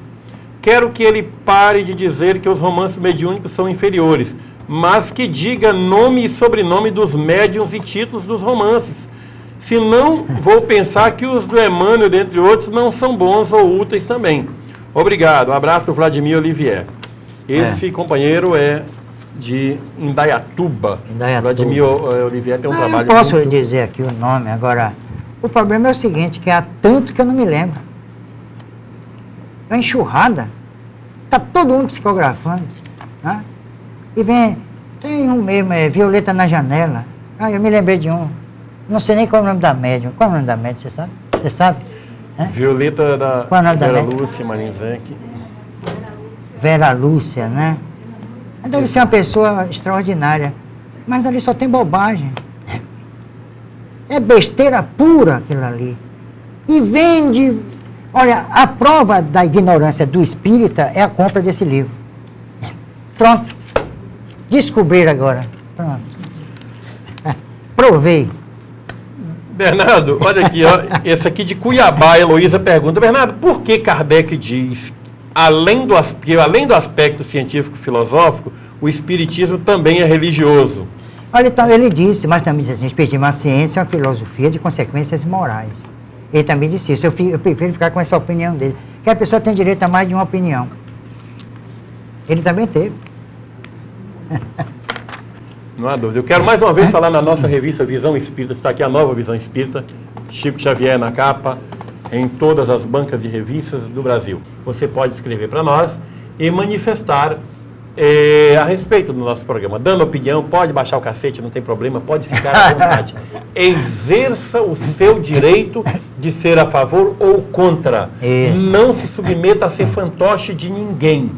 Quero que ele pare de dizer que os romances mediúnicos são inferiores, mas que diga nome e sobrenome dos médiuns e títulos dos romances. Senão, vou pensar que os do Emmanuel, dentre outros, não são bons ou úteis também. Obrigado. Um abraço, Vladimir Olivier. Esse companheiro é de Indaiatuba. Vladimir Olivier tem um trabalho Eu posso dizer aqui o nome, agora, o problema é o seguinte, que há tanto que eu não me lembro. É uma enxurrada. Está todo mundo psicografando. Né? E vem, tem um mesmo, Violeta na Janela. Eu me lembrei de um. Não sei nem qual é o nome da médium. Qual é o nome da médium, você sabe? Você sabe? Violeta da qual é o nome Vera da Lúcia Marinzec. Vera Lúcia, né? Deve ser uma pessoa extraordinária. Mas ali só tem bobagem. É besteira pura aquilo ali. E vende... Olha, a prova da ignorância do espírita é a compra desse livro. Pronto. Descobrir agora. Pronto. Provei. Bernardo, olha aqui, ó, esse aqui de Cuiabá, Heloísa pergunta, Bernardo, por que Kardec diz, além do aspecto científico-filosófico, o espiritismo também é religioso? Olha, então ele disse, mas também disse assim, o espiritismo é uma ciência, é uma filosofia de consequências morais. Ele também disse isso, eu prefiro ficar com essa opinião dele, que a pessoa tem direito a mais de uma opinião. Ele também teve. Não há dúvida. Eu quero mais uma vez falar na nossa revista Visão Espírita, está aqui a nova Visão Espírita, Chico Xavier na capa, em todas as bancas de revistas do Brasil. Você pode escrever para nós e manifestar a respeito do nosso programa, dando opinião, pode baixar o cacete, não tem problema, pode ficar à vontade. Exerça o seu direito de ser a favor ou contra. Isso. Não se submeta a ser fantoche de ninguém,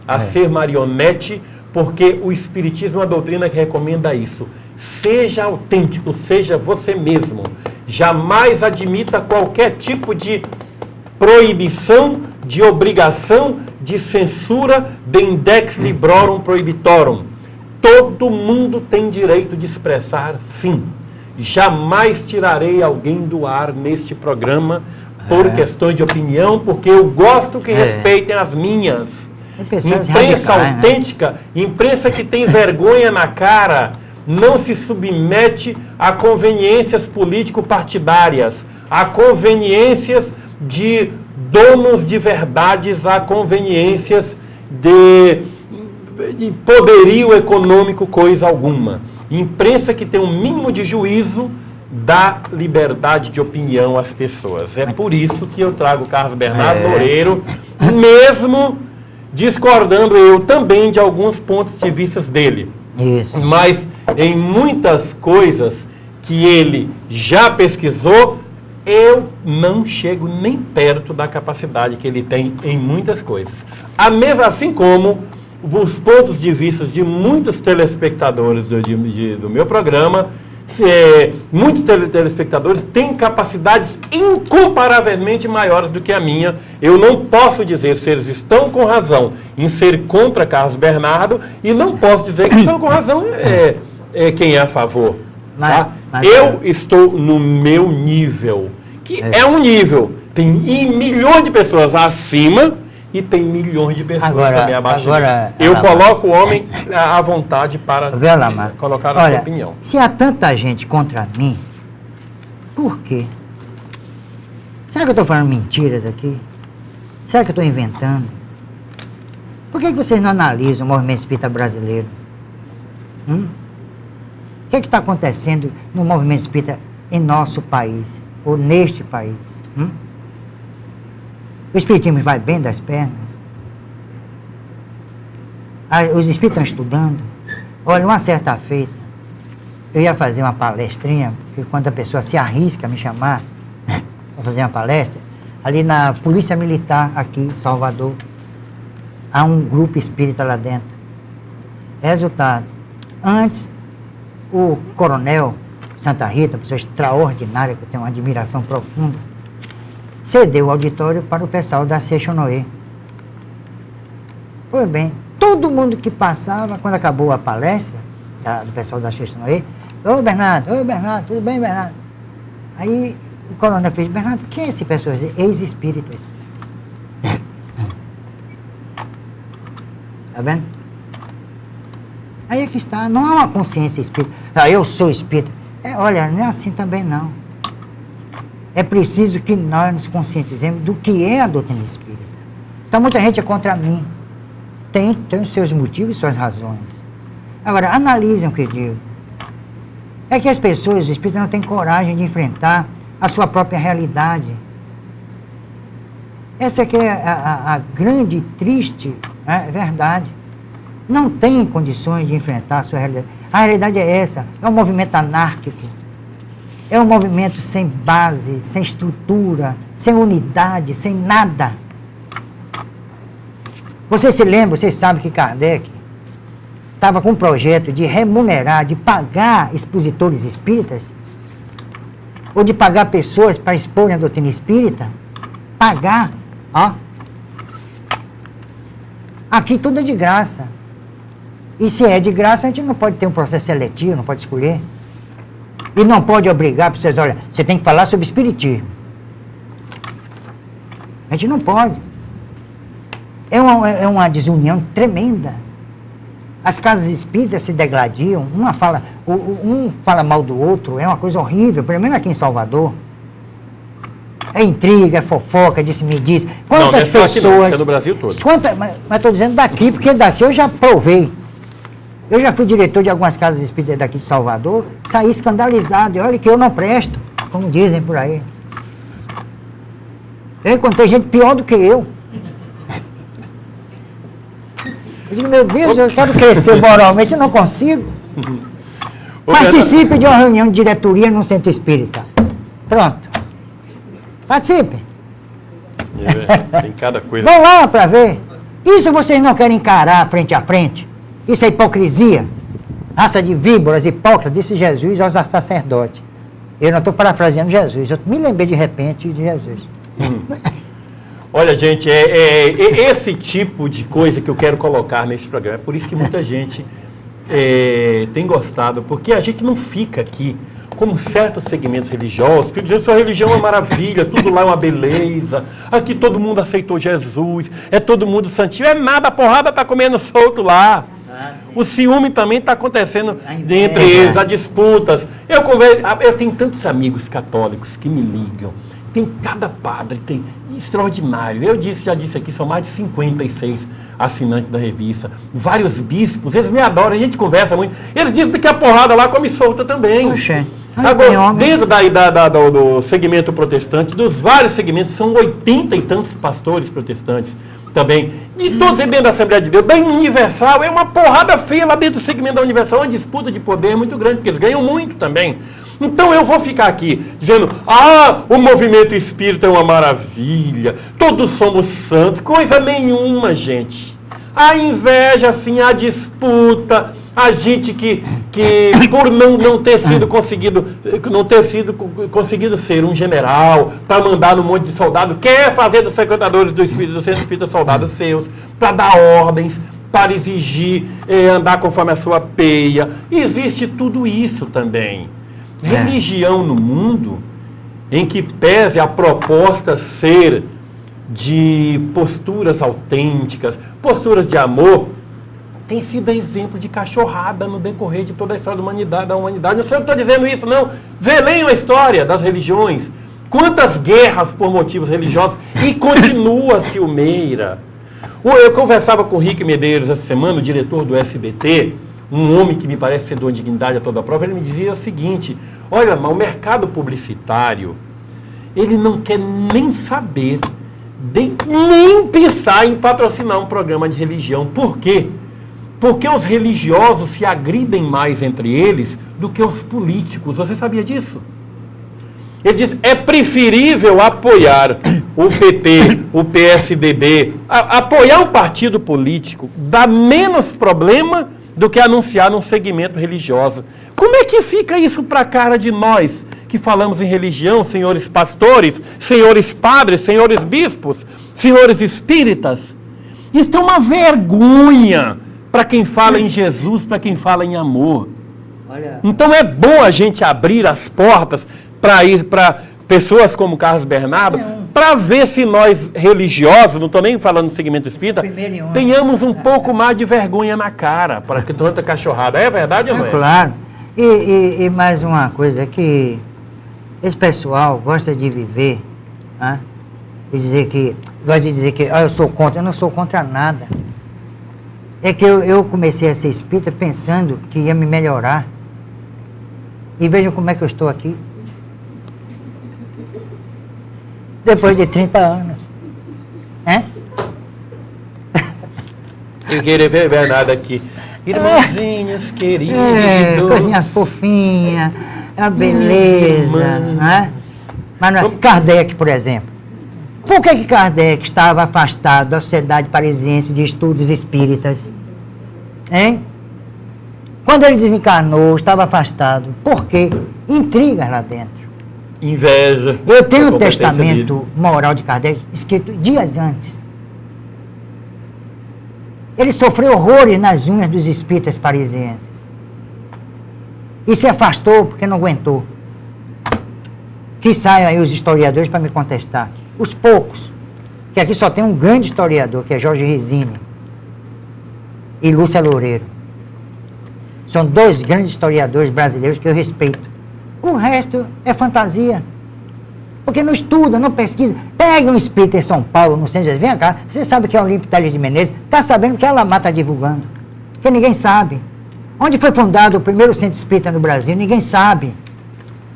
a ser marionete, porque o Espiritismo é uma doutrina que recomenda isso. Seja autêntico, seja você mesmo. Jamais admita qualquer tipo de proibição, de obrigação, de censura, de index librorum prohibitorum. Todo mundo tem direito de expressar, sim. Jamais tirarei alguém do ar neste programa por questões de opinião, porque eu gosto que respeitem as minhas. Imprensa autêntica, imprensa que tem vergonha na cara, não se submete a conveniências político-partidárias, a conveniências de donos de verdades, a conveniências de poderio econômico, coisa alguma. Imprensa que tem um mínimo de juízo dá liberdade de opinião às pessoas. É por isso que eu trago o Carlos Bernardo Loureiro, mesmo discordando eu também de alguns pontos de vista dele. Isso. Mas em muitas coisas que ele já pesquisou, eu não chego nem perto da capacidade que ele tem em muitas coisas. Assim como os pontos de vista de muitos telespectadores do meu programa, muitos telespectadores têm capacidades incomparavelmente maiores do que a minha. Eu não posso dizer se eles estão com razão em ser contra Carlos Bernardo e não posso dizer que estão com razão quem é a favor. Tá? Eu estou no meu nível, que é um nível. Tem milhões de pessoas acima e tem milhões de pessoas também abaixo. Eu coloco o homem à vontade para colocar a sua opinião. Se há tanta gente contra mim, por quê? Será que eu estou falando mentiras aqui? Será que eu estou inventando? Por que vocês não analisam o movimento espírita brasileiro? O que está acontecendo no movimento espírita em nosso país, ou neste país? O espiritismo vai bem das pernas? Os espíritos estão estudando? Olha, uma certa feita, eu ia fazer uma palestrinha, porque quando a pessoa se arrisca a me chamar para fazer uma palestra, ali na Polícia Militar, aqui em Salvador, há um grupo espírita lá dentro. Resultado, antes, o coronel Santa Rita, uma pessoa extraordinária, que eu tenho uma admiração profunda, cedeu o auditório para o pessoal da Seixonoe. Pois bem, todo mundo que passava, quando acabou a palestra do pessoal da Seixonoe, ô Bernardo, tudo bem, Bernardo? Aí o coronel fez, Bernardo, quem é esse pessoal? Ex-espíritas. Tá vendo? Aí é que está, não há uma consciência espírita. Eu sou espírita. Olha, não é assim também não. É preciso que nós nos conscientizemos do que é a doutrina espírita. Então, muita gente é contra mim. Tem os seus motivos e suas razões. Agora, analisem o que eu digo. É que as pessoas, os espíritas, não têm coragem de enfrentar a sua própria realidade. Essa que é a grande e triste verdade. Não tem condições de enfrentar a sua realidade. A realidade é essa. É um movimento anárquico. É um movimento sem base, sem estrutura, sem unidade, sem nada. Vocês se lembram, vocês sabem que Kardec estava com um projeto de remunerar, de pagar expositores espíritas, ou de pagar pessoas para exporem a doutrina espírita. Pagar, ó. Aqui tudo é de graça. E se é de graça, a gente não pode ter um processo seletivo, não pode escolher. E não pode obrigar para vocês, olha, você tem que falar sobre espiritismo. A gente não pode. É uma desunião tremenda. As casas espíritas se degladiam, um fala mal do outro, é uma coisa horrível, pelo menos aqui em Salvador. É intriga, é fofoca, disse-me-diz. Quantas pessoas... Não, é no Brasil todo. Mas estou dizendo daqui, porque daqui eu já provei. Eu já fui diretor de algumas casas espíritas daqui de Salvador, saí escandalizado, e olha que eu não presto, como dizem por aí. Eu encontrei gente pior do que eu. Eu digo, meu Deus, eu quero crescer moralmente, eu não consigo. Participe de uma reunião de diretoria num centro espírita. Pronto. Participe. Tem cada coisa. Vão lá para ver. Isso vocês não querem encarar frente a frente? Isso é hipocrisia. Raça de víboras, hipócritas, disse Jesus aos sacerdotes. Eu não estou parafraseando Jesus, eu me lembrei de repente de Jesus. Olha, gente, esse tipo de coisa que eu quero colocar nesse programa. É por isso que muita gente tem gostado, porque a gente não fica aqui como certos segmentos religiosos, que dizem que sua religião é uma maravilha, tudo lá é uma beleza, aqui todo mundo aceitou Jesus, é todo mundo santinho, é nada, a porrada está comendo solto lá. O ciúme também está acontecendo entre eles, as disputas. Eu tenho tantos amigos católicos que me ligam, tem cada padre, tem extraordinário. Já disse aqui, são mais de 56 assinantes da revista, vários bispos, eles me adoram, a gente conversa muito. Eles dizem que a porrada lá come solta também. Puxa. Agora, dentro do segmento protestante, dos vários segmentos, são 80 e tantos pastores protestantes também. E todos dentro da Assembleia de Deus, da Universal, é uma porrada feia lá dentro do segmento da Universal, uma disputa de poder muito grande, porque eles ganham muito também. Então eu vou ficar aqui dizendo, o movimento espírita é uma maravilha, todos somos santos, coisa nenhuma, gente. A inveja, assim, a disputa, a gente que por não ter conseguido ser um general, para mandar num monte de soldado, quer fazer dos frequentadores do Centro Espírita soldados seus, para dar ordens, para exigir, andar conforme a sua peia. Existe tudo isso também. Religião no mundo, em que pese a proposta ser de posturas autênticas, posturas de amor, tem sido exemplo de cachorrada no decorrer de toda a história da humanidade. Não sei se eu estou dizendo isso, não. Leiam a história das religiões. Quantas guerras por motivos religiosos e continua ciumeira. Eu conversava com o Rick Medeiros essa semana, o diretor do SBT, um homem que me parece ser de uma dignidade a toda a prova. Ele me dizia o seguinte: olha, mas o mercado publicitário, ele não quer nem saber, nem pensar em patrocinar um programa de religião. Por quê? Porque os religiosos se agridem mais entre eles do que os políticos. Você sabia disso? Ele diz, é preferível apoiar o PT, o PSDB, apoiar um partido político, dá menos problema do que anunciar num segmento religioso. Como é que fica isso para a cara de nós, que falamos em religião, senhores pastores, senhores padres, senhores bispos, senhores espíritas? Isso é uma vergonha para quem fala em Jesus, para quem fala em amor. Então é bom a gente abrir as portas para ir para pessoas como Carlos Bernardo, para ver se nós religiosos, não estou nem falando no segmento espírita, tenhamos um pouco mais de vergonha na cara para que tanta cachorrada. É verdade ou não é? Claro. E mais uma coisa, que esse pessoal gosta de viver, né? Gosta de dizer que eu sou contra. Eu não sou contra nada. É que eu comecei a ser espírita pensando que ia me melhorar. E vejam como é que eu estou aqui. Depois de 30 anos. Eu queria ver Bernardo aqui. Irmãozinhos queridos. Coisinha fofinha, a beleza. Né? Mas Kardec, por exemplo. Por que Kardec estava afastado da Sociedade Parisiense de Estudos Espíritas? Quando ele desencarnou, estava afastado. Por quê? Intrigas lá dentro. Inveja. Eu tenho o testamento moral de Kardec escrito dias antes. Ele sofreu horrores nas unhas dos espíritas parisienses. E se afastou porque não aguentou. Que saiam aí os historiadores para me contestar. Os poucos. Que aqui só tem um grande historiador, que é Jorge Resine e Lúcia Loureiro. São dois grandes historiadores brasileiros que eu respeito. O resto é fantasia. Porque não estuda, não pesquisa. Pega um espírita em São Paulo, no centro de vem cá, você sabe que é o Olímpio Tales de Menezes, está sabendo que ela está divulgando. Porque ninguém sabe. Onde foi fundado o primeiro centro espírita no Brasil? Ninguém sabe.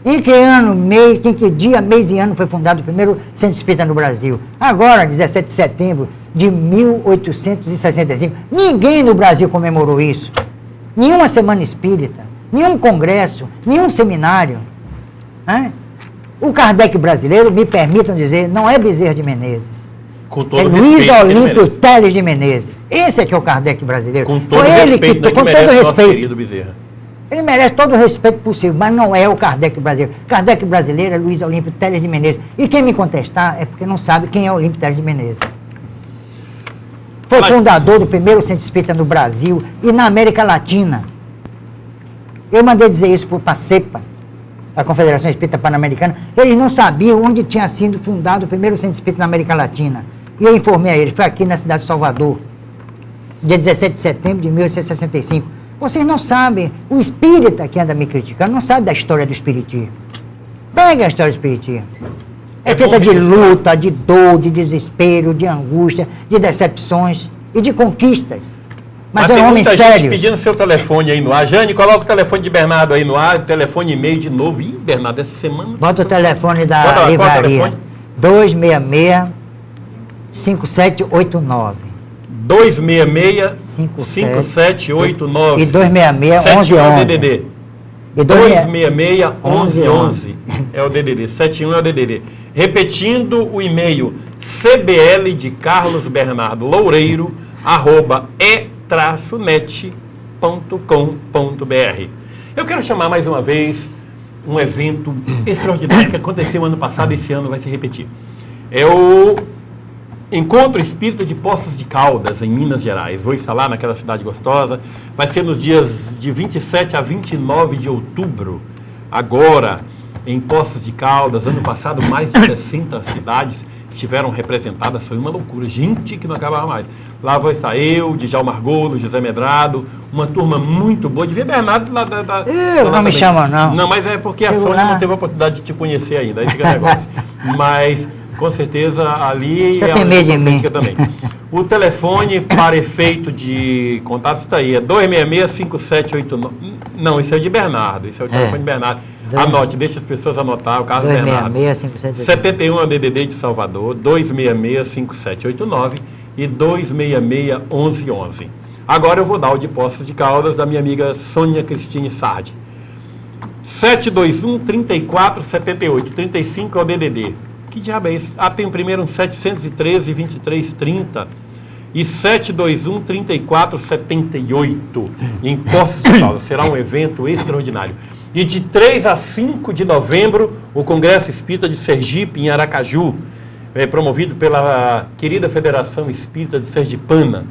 Em que ano, mês, em que dia, mês e ano foi fundado o primeiro centro espírita no Brasil? Agora, 17 de setembro de 1865. Ninguém no Brasil comemorou isso. Nenhuma semana espírita, nenhum congresso, nenhum seminário. O Kardec brasileiro, me permitam dizer, não é Bezerra de Menezes. Com todo é Luiz Olímpio Telles de Menezes. Esse é que é o Kardec brasileiro. Com todo respeito, com todo respeito. Querido Bezerra. Ele merece todo o respeito possível, mas não é o Kardec brasileiro. Kardec brasileiro é Luiz Olímpio Telles de Menezes. E quem me contestar é porque não sabe quem é Olímpio Telles de Menezes. Foi fundador do primeiro centro espírita no Brasil e na América Latina. Eu mandei dizer isso para a CEPA, a Confederação Espírita Pan-Americana. Eles não sabiam onde tinha sido fundado o primeiro centro espírita na América Latina. E eu informei a eles, foi aqui na cidade de Salvador, dia 17 de setembro de 1865. Vocês não sabem, o espírita que anda me criticando não sabe da história do espiritismo. Pega a história do espiritismo. É feita de luta, de dor, de desespero, de angústia, de decepções e de conquistas. Mas é um homem sério. Tem muita gente pedindo seu telefone aí no ar. Jane, coloca o telefone de Bernardo aí no ar, telefone e e-mail de novo. Ih, Bernardo, essa semana... Bota o telefone da livraria. 266-5789. 266-5789. E 266-1111. É o DDD. 266-1111 é o DDD. 71 é o DDD. Repetindo o e-mail, cbl de Carlos Bernardo Loureiro, @e-net.com.br. Eu quero chamar mais uma vez um evento extraordinário que aconteceu ano passado e esse ano vai se repetir. É o Encontro Espírita de Poços de Caldas, em Minas Gerais. Vou estar lá naquela cidade gostosa. Vai ser nos dias de 27 a 29 de outubro. Agora, em Poços de Caldas, ano passado, mais de 60 cidades estiveram representadas. Foi uma loucura. Gente que não acabava mais. Lá vou estar eu, Djalma Margolo, José Medrado, uma turma muito boa. Devia Bernardo lá da... Eu não me chama, não. Não, mas é porque a Sônia não teve a oportunidade de te conhecer ainda. Aí fica o negócio. Mas... com certeza ali você tem medo de mim também. O telefone para efeito de contato está aí, é 266-5789. Não, esse é o de Bernardo, esse é o telefone de Bernardo. Anote, deixa as pessoas anotar, o caso 266-5789. 71 é o DDD de Salvador, 266-5789 e 266-1111. Agora eu vou dar o de Poços de Caldas da minha amiga Sônia Cristine Sardi. 721-3478, 35 é o DDD. Que diabo é isso? Ah, tem primeiro um 713-2330 e 721-3478 em Poços de Caldas. Será um evento extraordinário. E de 3 a 5 de novembro, o Congresso Espírita de Sergipe, em Aracaju, promovido pela querida Federação Espírita de Sergipana.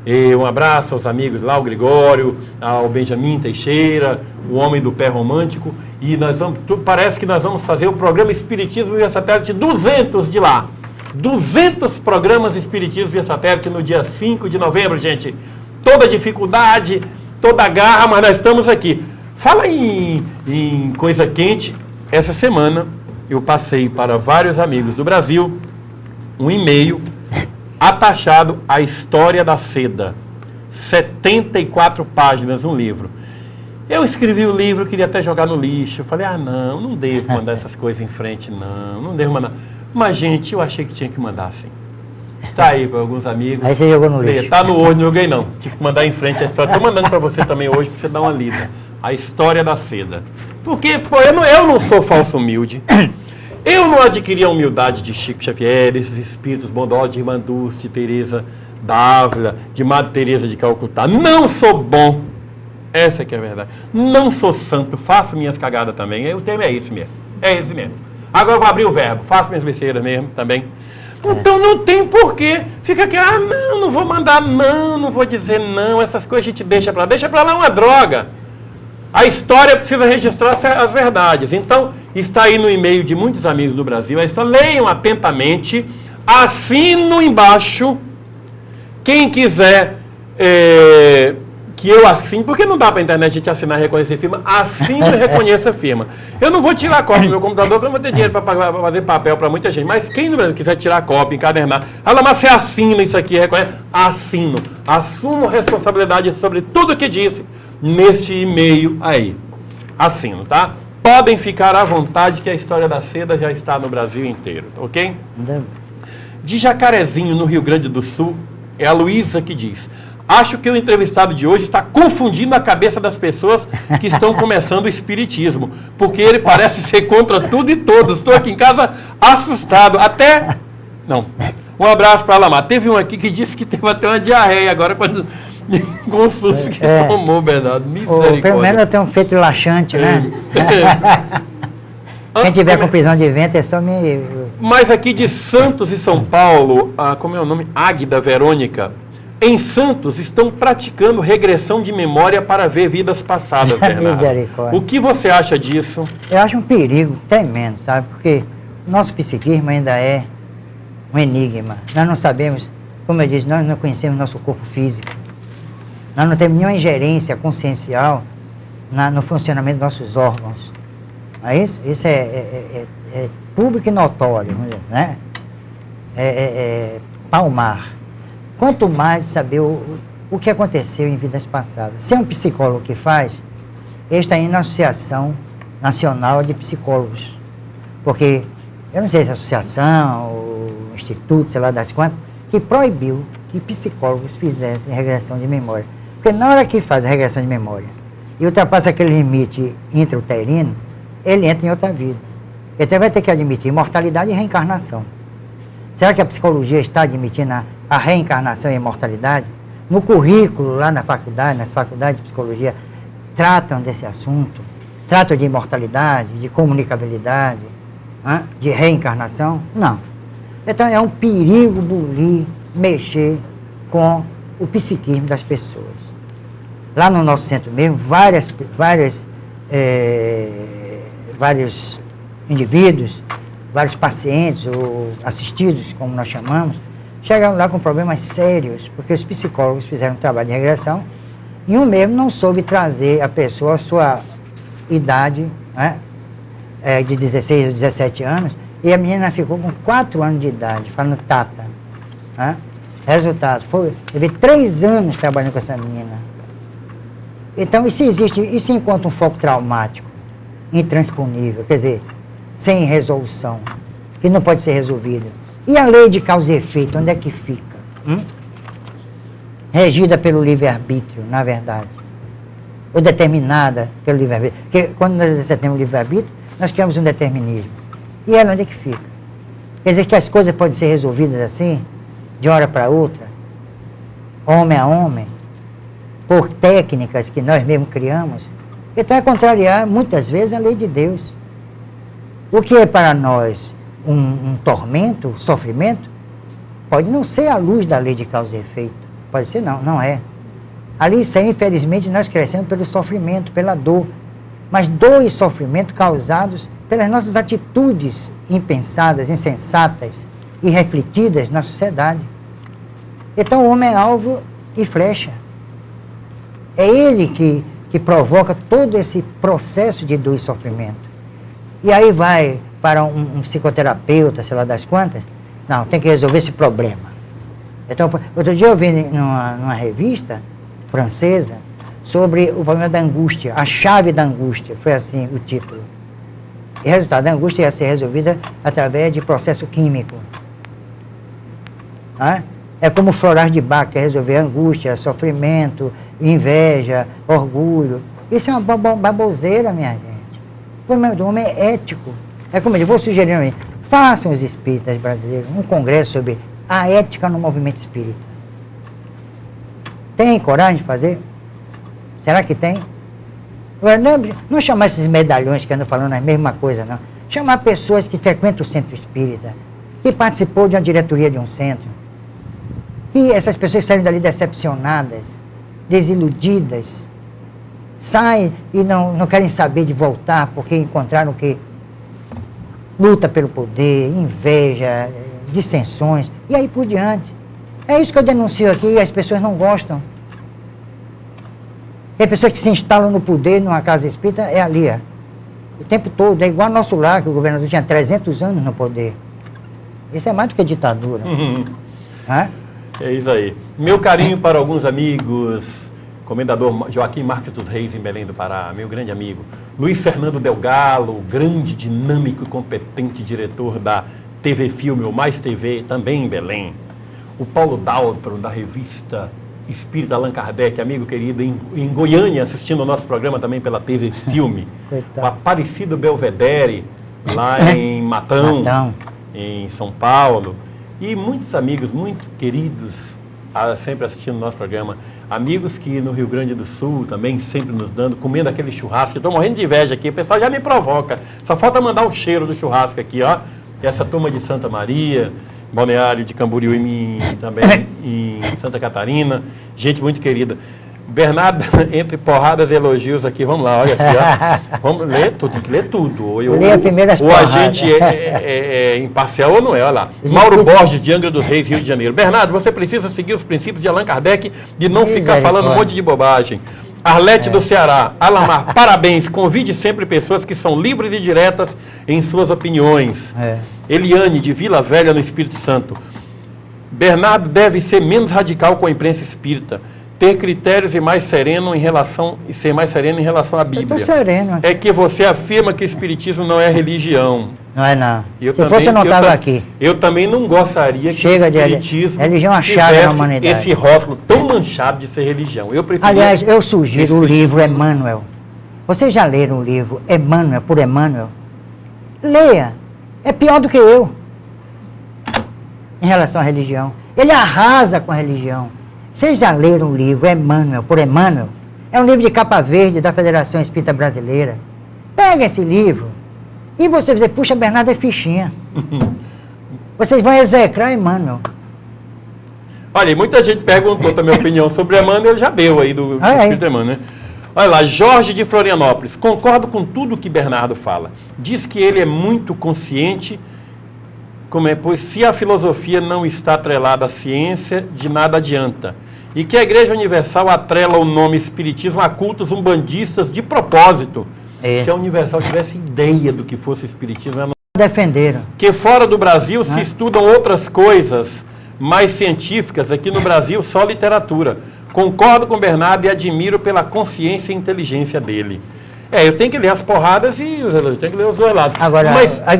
E um abraço aos amigos lá, ao Gregório, ao Benjamin Teixeira, o homem do pé romântico. E nós vamos, parece que nós vamos fazer o programa Espiritismo via satélite 200 de lá. 200 programas Espiritismo via satélite no dia 5 de novembro, gente. Toda dificuldade, toda garra, mas nós estamos aqui. Fala em coisa quente. Essa semana eu passei para vários amigos do Brasil um e-mail atachado à História da Seda. 74 páginas, um livro. Eu escrevi o livro, queria até jogar no lixo. Eu falei, não devo mandar essas coisas em frente, não devo mandar. Mas, gente, eu achei que tinha que mandar sim. Está aí para alguns amigos. Aí você jogou no lixo. Está no olho, não joguei não. Tive que mandar em frente a história. Estou mandando para você também hoje, para você dar uma lida. A História da Seda. Porque, pô, eu não sou falso humilde. Eu não adquiri a humildade de Chico Xavier, esses espíritos bondosos de Irmã Dulce, de Teresa d'Ávila, de Madre Teresa de Calcutá. Não sou bom. Essa que é a verdade. Não sou santo, faço minhas cagadas também. O tema é esse mesmo. É esse mesmo. Agora eu vou abrir o verbo. Faço minhas besteiras mesmo também. Então não tem porquê. Fica aqui, não vou mandar não vou dizer não. Essas coisas a gente deixa pra lá é uma droga. A história precisa registrar as verdades. Então, está aí no e-mail de muitos amigos do Brasil. Aí só leiam atentamente. Assino embaixo. Quem quiser que eu assine, porque não dá para a internet a gente assinar e reconhecer firma, assine e reconheça a firma. Eu não vou tirar cópia do meu computador, porque eu não vou ter dinheiro para fazer papel para muita gente, mas quem no Brasil quiser tirar cópia, encadernar, mas você assina isso aqui, reconhece? Assino. Assumo responsabilidade sobre tudo que disse neste e-mail aí. Assino, tá? Podem ficar à vontade que a História da Seda já está no Brasil inteiro, ok? De Jacarezinho, no Rio Grande do Sul, é a Luísa que diz: acho que o entrevistado de hoje está confundindo a cabeça das pessoas que estão começando o espiritismo, porque ele parece ser contra tudo e todos. Estou aqui em casa assustado. Não. Um abraço para a Lamar. Teve um aqui que disse que teve até uma diarreia agora quando... com o susto que tomou, Bernardo. Misericórdia. Pelo menos tem um feito laxante, né? Quem tiver com prisão de ventre é só me... Mas aqui de Santos e São Paulo, como é o nome? Águida Verônica. Em Santos, estão praticando regressão de memória para ver vidas passadas, Bernardo. Misericórdia. O que você acha disso? Eu acho um perigo tremendo, sabe? Porque o nosso psiquismo ainda é um enigma. Nós não sabemos, como eu disse, nós não conhecemos nosso corpo físico. Nós não temos nenhuma ingerência consciencial no funcionamento dos nossos órgãos. Não é isso? Isso é público e notório, vamos dizer, né? Palmar. Quanto mais saber o que aconteceu em vidas passadas. Se é um psicólogo que faz, ele está indo na Associação Nacional de Psicólogos. Porque, eu não sei se a associação, o instituto, sei lá das quantas, que proibiu que psicólogos fizessem regressão de memória. Porque na hora que faz a regressão de memória e ultrapassa aquele limite intrauterino, ele entra em outra vida. Então vai ter que admitir imortalidade e reencarnação. Será que a psicologia está admitindo a reencarnação e a imortalidade? No currículo, lá na faculdade, nas faculdades de psicologia, tratam desse assunto, tratam de imortalidade, de comunicabilidade, de reencarnação? Não. Então é um perigo bulir, mexer com o psiquismo das pessoas. Lá no nosso centro mesmo, vários indivíduos, vários pacientes ou assistidos, como nós chamamos, chegaram lá com problemas sérios, porque os psicólogos fizeram um trabalho de regressão e um mesmo não soube trazer a pessoa à sua idade, né, de 16 ou 17 anos, e a menina ficou com 4 anos de idade, falando tata. Né? Resultado, teve 3 anos trabalhando com essa menina. Então, e se encontra um foco traumático, intransponível, quer dizer, sem resolução, que não pode ser resolvido? E a lei de causa e efeito, onde é que fica? Regida pelo livre-arbítrio, na verdade. Ou determinada pelo livre-arbítrio. Porque quando nós exercemos o livre-arbítrio, nós criamos um determinismo. E ela onde é que fica? Quer dizer que as coisas podem ser resolvidas assim, de uma hora para outra, homem a homem, por técnicas que nós mesmos criamos. Então é contrariar, muitas vezes, a lei de Deus. O que é para nós um tormento, sofrimento, pode não ser a luz da lei de causa e efeito. Pode ser não é. Ali, isso aí, infelizmente, nós crescemos pelo sofrimento, pela dor. Mas dor e sofrimento causados pelas nossas atitudes impensadas, insensatas, irrefletidas na sociedade. Então o homem é alvo e flecha. É ele que provoca todo esse processo de dor e sofrimento. E aí vai para um psicoterapeuta, sei lá das quantas, não, tem que resolver esse problema. Então, outro dia eu vi numa revista francesa sobre o problema da angústia, a chave da angústia, foi assim o título. E o resultado da angústia ia ser resolvida através de processo químico. É como o florais de Bach, que é resolver angústia, sofrimento, inveja, orgulho. Isso é uma baboseira, minha gente. O problema do homem é ético. É como eu digo, vou sugerir a mim, façam os espíritas brasileiros um congresso sobre a ética no movimento espírita. Tem coragem de fazer? Será que tem? Não chamar esses medalhões que andam falando a mesma coisa, não. Chamar pessoas que frequentam o centro espírita, que participou de uma diretoria de um centro. E essas pessoas saem dali decepcionadas, desiludidas, saem e não querem saber de voltar porque encontraram o que? Luta pelo poder, inveja, dissensões, e aí por diante. É isso que eu denuncio aqui e as pessoas não gostam. Tem pessoas que se instalam no poder numa casa espírita, é ali, o tempo todo. É igual ao nosso lar, que o governador tinha 300 anos no poder. Isso é mais do que ditadura. É isso aí. Meu carinho para alguns amigos. Comendador Joaquim Marques dos Reis, em Belém do Pará, meu grande amigo. Luiz Fernando Delgado, grande, dinâmico e competente diretor da TV Filme, ou Mais TV, também em Belém. O Paulo Daltro, da revista Espírita Allan Kardec, amigo querido, em Goiânia, assistindo o nosso programa também pela TV Filme. O Aparecido Belvedere, lá em Matão, em São Paulo. E muitos amigos, muito queridos, sempre assistindo o nosso programa. Amigos que no Rio Grande do Sul também sempre nos dando, comendo aquele churrasco. Eu estou morrendo de inveja aqui, o pessoal já me provoca. Só falta mandar o cheiro do churrasco aqui, ó. Essa turma de Santa Maria Balneário de Camboriú e também em Santa Catarina, gente muito querida. Bernardo, entre porradas e elogios aqui, vamos lá, olha aqui, ó. Vamos ler tudo, tem que ler tudo. Lê as primeiras ou a gente é imparcial ou não é, olha lá. Mauro Borges, de Angra dos Reis, Rio de Janeiro. Bernardo, você precisa seguir os princípios de Allan Kardec de não ficar falando um monte de bobagem. Arlete do Ceará, Alamar, parabéns, convide sempre pessoas que são livres e diretas em suas opiniões. Eliane, de Vila Velha, no Espírito Santo. Bernardo deve ser menos radical com a imprensa espírita, ter critérios e ser mais sereno em relação à Bíblia. Eu tô sereno. É que você afirma que o espiritismo não é religião. Não é não. Se você não estava aqui. Eu também não gostaria que o espiritismo religião achada na humanidade. Esse rótulo tão manchado de ser religião. Eu preferia. Aliás, eu sugiro o livro Emmanuel. Vocês já leram o livro Emmanuel, por Emmanuel? Leia. É pior do que eu. Em relação à religião. Ele arrasa com a religião. Vocês já leram o livro Emmanuel, por Emmanuel? É um livro de capa verde da Federação Espírita Brasileira. Pega esse livro e você vai dizer, puxa, Bernardo é fichinha. Vocês vão execrar Emmanuel. Olha, e muita gente perguntou também a opinião sobre Emmanuel, já deu aí do Espírito Emmanuel, né? Olha lá, Jorge de Florianópolis, concordo com tudo que Bernardo fala. Diz que ele é muito consciente, pois se a filosofia não está atrelada à ciência, de nada adianta. E que a Igreja Universal atrela o nome Espiritismo a cultos umbandistas de propósito. Se a Universal tivesse ideia do que fosse o Espiritismo, ela não defenderam. Que fora do Brasil se estudam outras coisas mais científicas, aqui no Brasil só literatura. Concordo com o Bernardo e admiro pela consciência e inteligência dele. Eu tenho que ler as porradas e eu tenho que ler os dois lados. Agora, a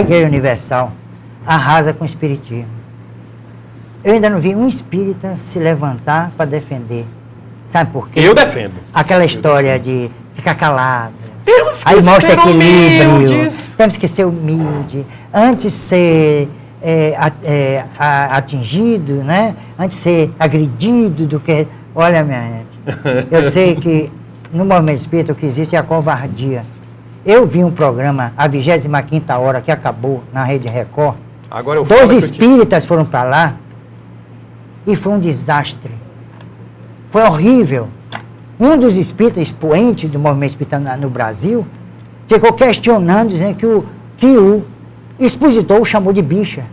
Igreja Universal arrasa com o Espiritismo. Eu ainda não vi um espírita se levantar para defender. Sabe por quê? Eu defendo. Aquela história de ficar calado. Temos que aí mostra equilíbrio. Humildes. Temos que ser humilde. Antes ser atingido, né? Antes ser agredido do que... Olha, minha gente, eu sei que no movimento espírita o que existe é a covardia. Eu vi um programa, a 25ª hora, que acabou na Rede Record. Agora 12 espíritas foram para lá e foi um desastre. Foi horrível. Um dos espíritas expoentes do movimento espírita no Brasil ficou questionando, dizendo que o expositor o chamou de bicha.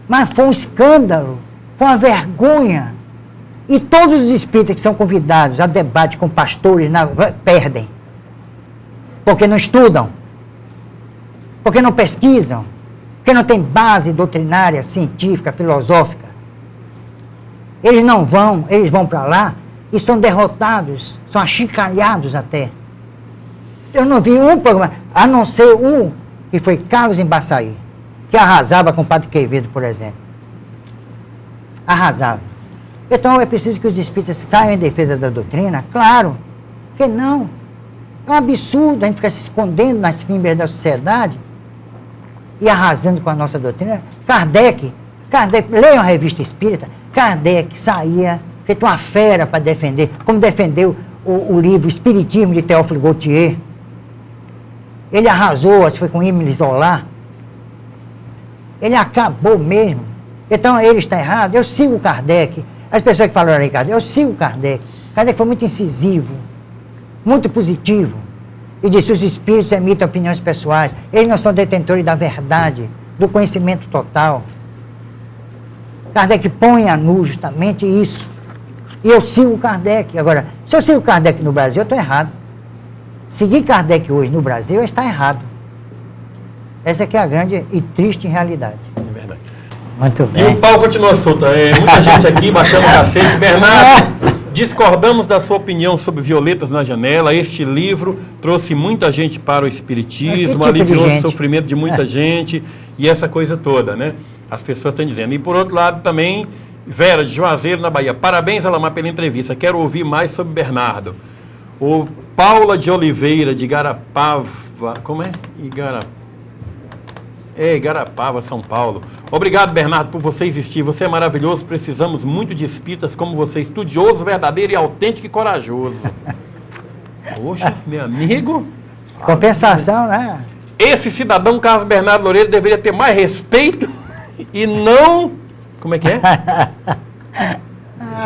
Mas foi um escândalo, foi uma vergonha. E todos os espíritas que são convidados a debate com pastores perdem. Porque não estudam, porque não pesquisam, porque não tem base doutrinária, científica, filosófica. Eles não vão, eles vão para lá e são derrotados, são achincalhados até. Eu não vi um programa, a não ser um, que foi Carlos Embaçaí, que arrasava com o Padre Quevedo, por exemplo. Arrasava. Então é preciso que os espíritas saiam em defesa da doutrina? Claro. Por que não? É um absurdo a gente ficar se escondendo nas fimbras da sociedade e arrasando com a nossa doutrina. Kardec, leiam a revista espírita, Kardec saía, feito uma fera para defender, como defendeu o livro Espiritismo de Théophile Gautier. Ele arrasou, acho que foi com Émile Zola. Ele acabou mesmo. Então ele está errado. Eu sigo Kardec. As pessoas que falaram aí, Kardec, eu sigo Kardec. Kardec foi muito incisivo, muito positivo. E disse: os espíritos emitem opiniões pessoais. Eles não são detentores da verdade, do conhecimento total. Kardec põe a nu justamente isso. E eu sigo Kardec. Agora, se eu sigo Kardec no Brasil, eu estou errado. Seguir Kardec hoje no Brasil está errado. Essa aqui é a grande e triste realidade. É verdade. Muito bem. E o pau continua solto. Muita gente aqui baixando o cacete. Bernardo, discordamos da sua opinião sobre Violetas na Janela. Este livro trouxe muita gente para o espiritismo, aliviou o sofrimento de muita gente e essa coisa toda, né? As pessoas estão dizendo. E por outro lado também, Vera, de Juazeiro, na Bahia. Parabéns, Alamar, pela entrevista. Quero ouvir mais sobre Bernardo. O Paula de Oliveira, de Igarapava. Como é? Igarapava, São Paulo. Obrigado, Bernardo, por você existir. Você é maravilhoso. Precisamos muito de espíritas como você, estudioso, verdadeiro e autêntico e corajoso. Poxa, meu amigo. Compensação, né? esse cidadão Carlos Bernardo Loureiro deveria ter mais respeito e não... Como é que é?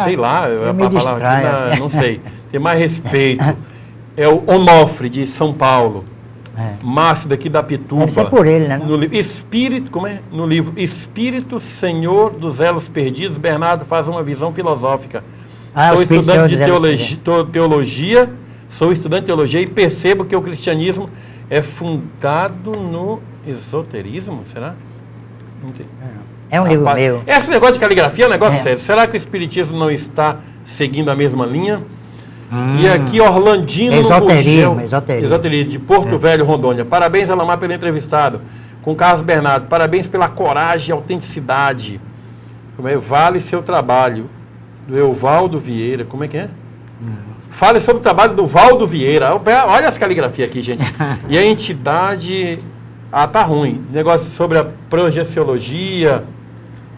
Sei lá, a palavra aqui, não sei. Ter mais respeito. É o Onofre, de São Paulo. Márcio, daqui da Pituba. Deve ser por ele, né? No livro Espírito, como é? No livro Espírito Senhor dos Elos Perdidos, Bernardo faz uma visão filosófica. Sou estudante de teologia, e percebo que o cristianismo é fundado no esoterismo, será? É um livro meu. Esse negócio de caligrafia é um negócio sério. Será que o espiritismo não está seguindo a mesma linha? E aqui, Orlandino Esoterismo, de Porto Velho, Rondônia. Parabéns, Alamar, pelo entrevistado. Com Carlos Bernardo. Parabéns pela coragem e autenticidade. Vale seu trabalho. Do Evaldo Vieira. Como é que é? Fale sobre o trabalho do Valdo Vieira. Olha essa caligrafia aqui, gente. E a entidade... tá ruim. Negócio sobre a projeciologia,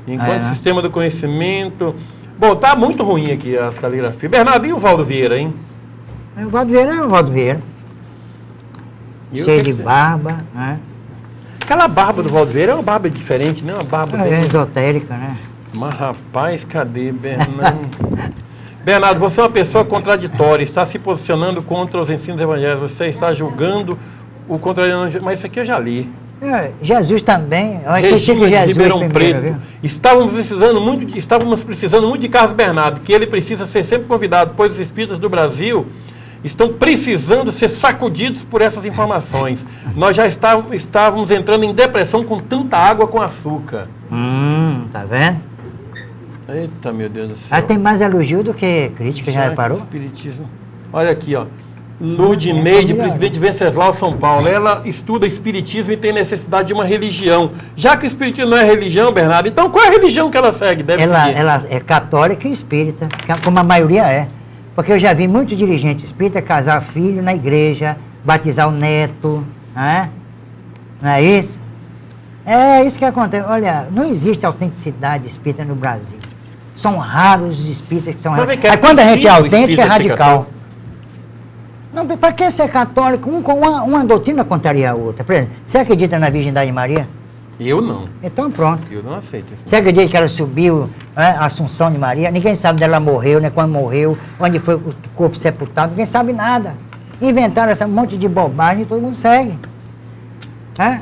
enquanto sistema do conhecimento... Bom, tá muito ruim aqui as caligrafias. Bernardo, e o Valdo Vieira, hein? O Valdo Vieira é o Valdo Vieira. Cheio de barba, né? Aquela barba do Valdo Vieira é uma barba diferente, né? Uma barba esotérica, né? Mas, rapaz, cadê, Bernardo? Bernardo, você é uma pessoa contraditória, está se posicionando contra os ensinos evangélicos, você está julgando o contrariando... Mas isso aqui eu já li. Jesus também. Regina de Ribeirão Preto. Estávamos precisando muito de Carlos Bernardo, que ele precisa ser sempre convidado, pois os espíritas do Brasil estão precisando ser sacudidos por essas informações. Nós já estávamos entrando em depressão com tanta água com açúcar. Tá vendo? Eita, meu Deus do céu. Mas tem mais elogio do que crítica, já reparou? Espiritismo. Olha aqui, ó. Ludineide, presidente de Venceslau, São Paulo. Ela estuda espiritismo e tem necessidade de uma religião. Já que o espiritismo não é religião, Bernardo, então qual é a religião que ela segue? Ela é católica e espírita, como a maioria é. Porque eu já vi muitos dirigentes espíritas casar filho na igreja, batizar o neto, não é isso? É isso que acontece. Olha, não existe autenticidade espírita no Brasil. São raros os espíritas que são radicais. Mas quando a gente é autêntico, é radical. Não, para que ser católico? Uma doutrina contaria a outra. Por exemplo, você acredita na Virgindade de Maria? Eu não. Então pronto. Eu não aceito isso. Você acredita que ela subiu, a Assunção de Maria? Ninguém sabe dela morreu, né? Quando morreu, onde foi o corpo sepultado, ninguém sabe nada. Inventaram esse monte de bobagem e todo mundo segue. Essa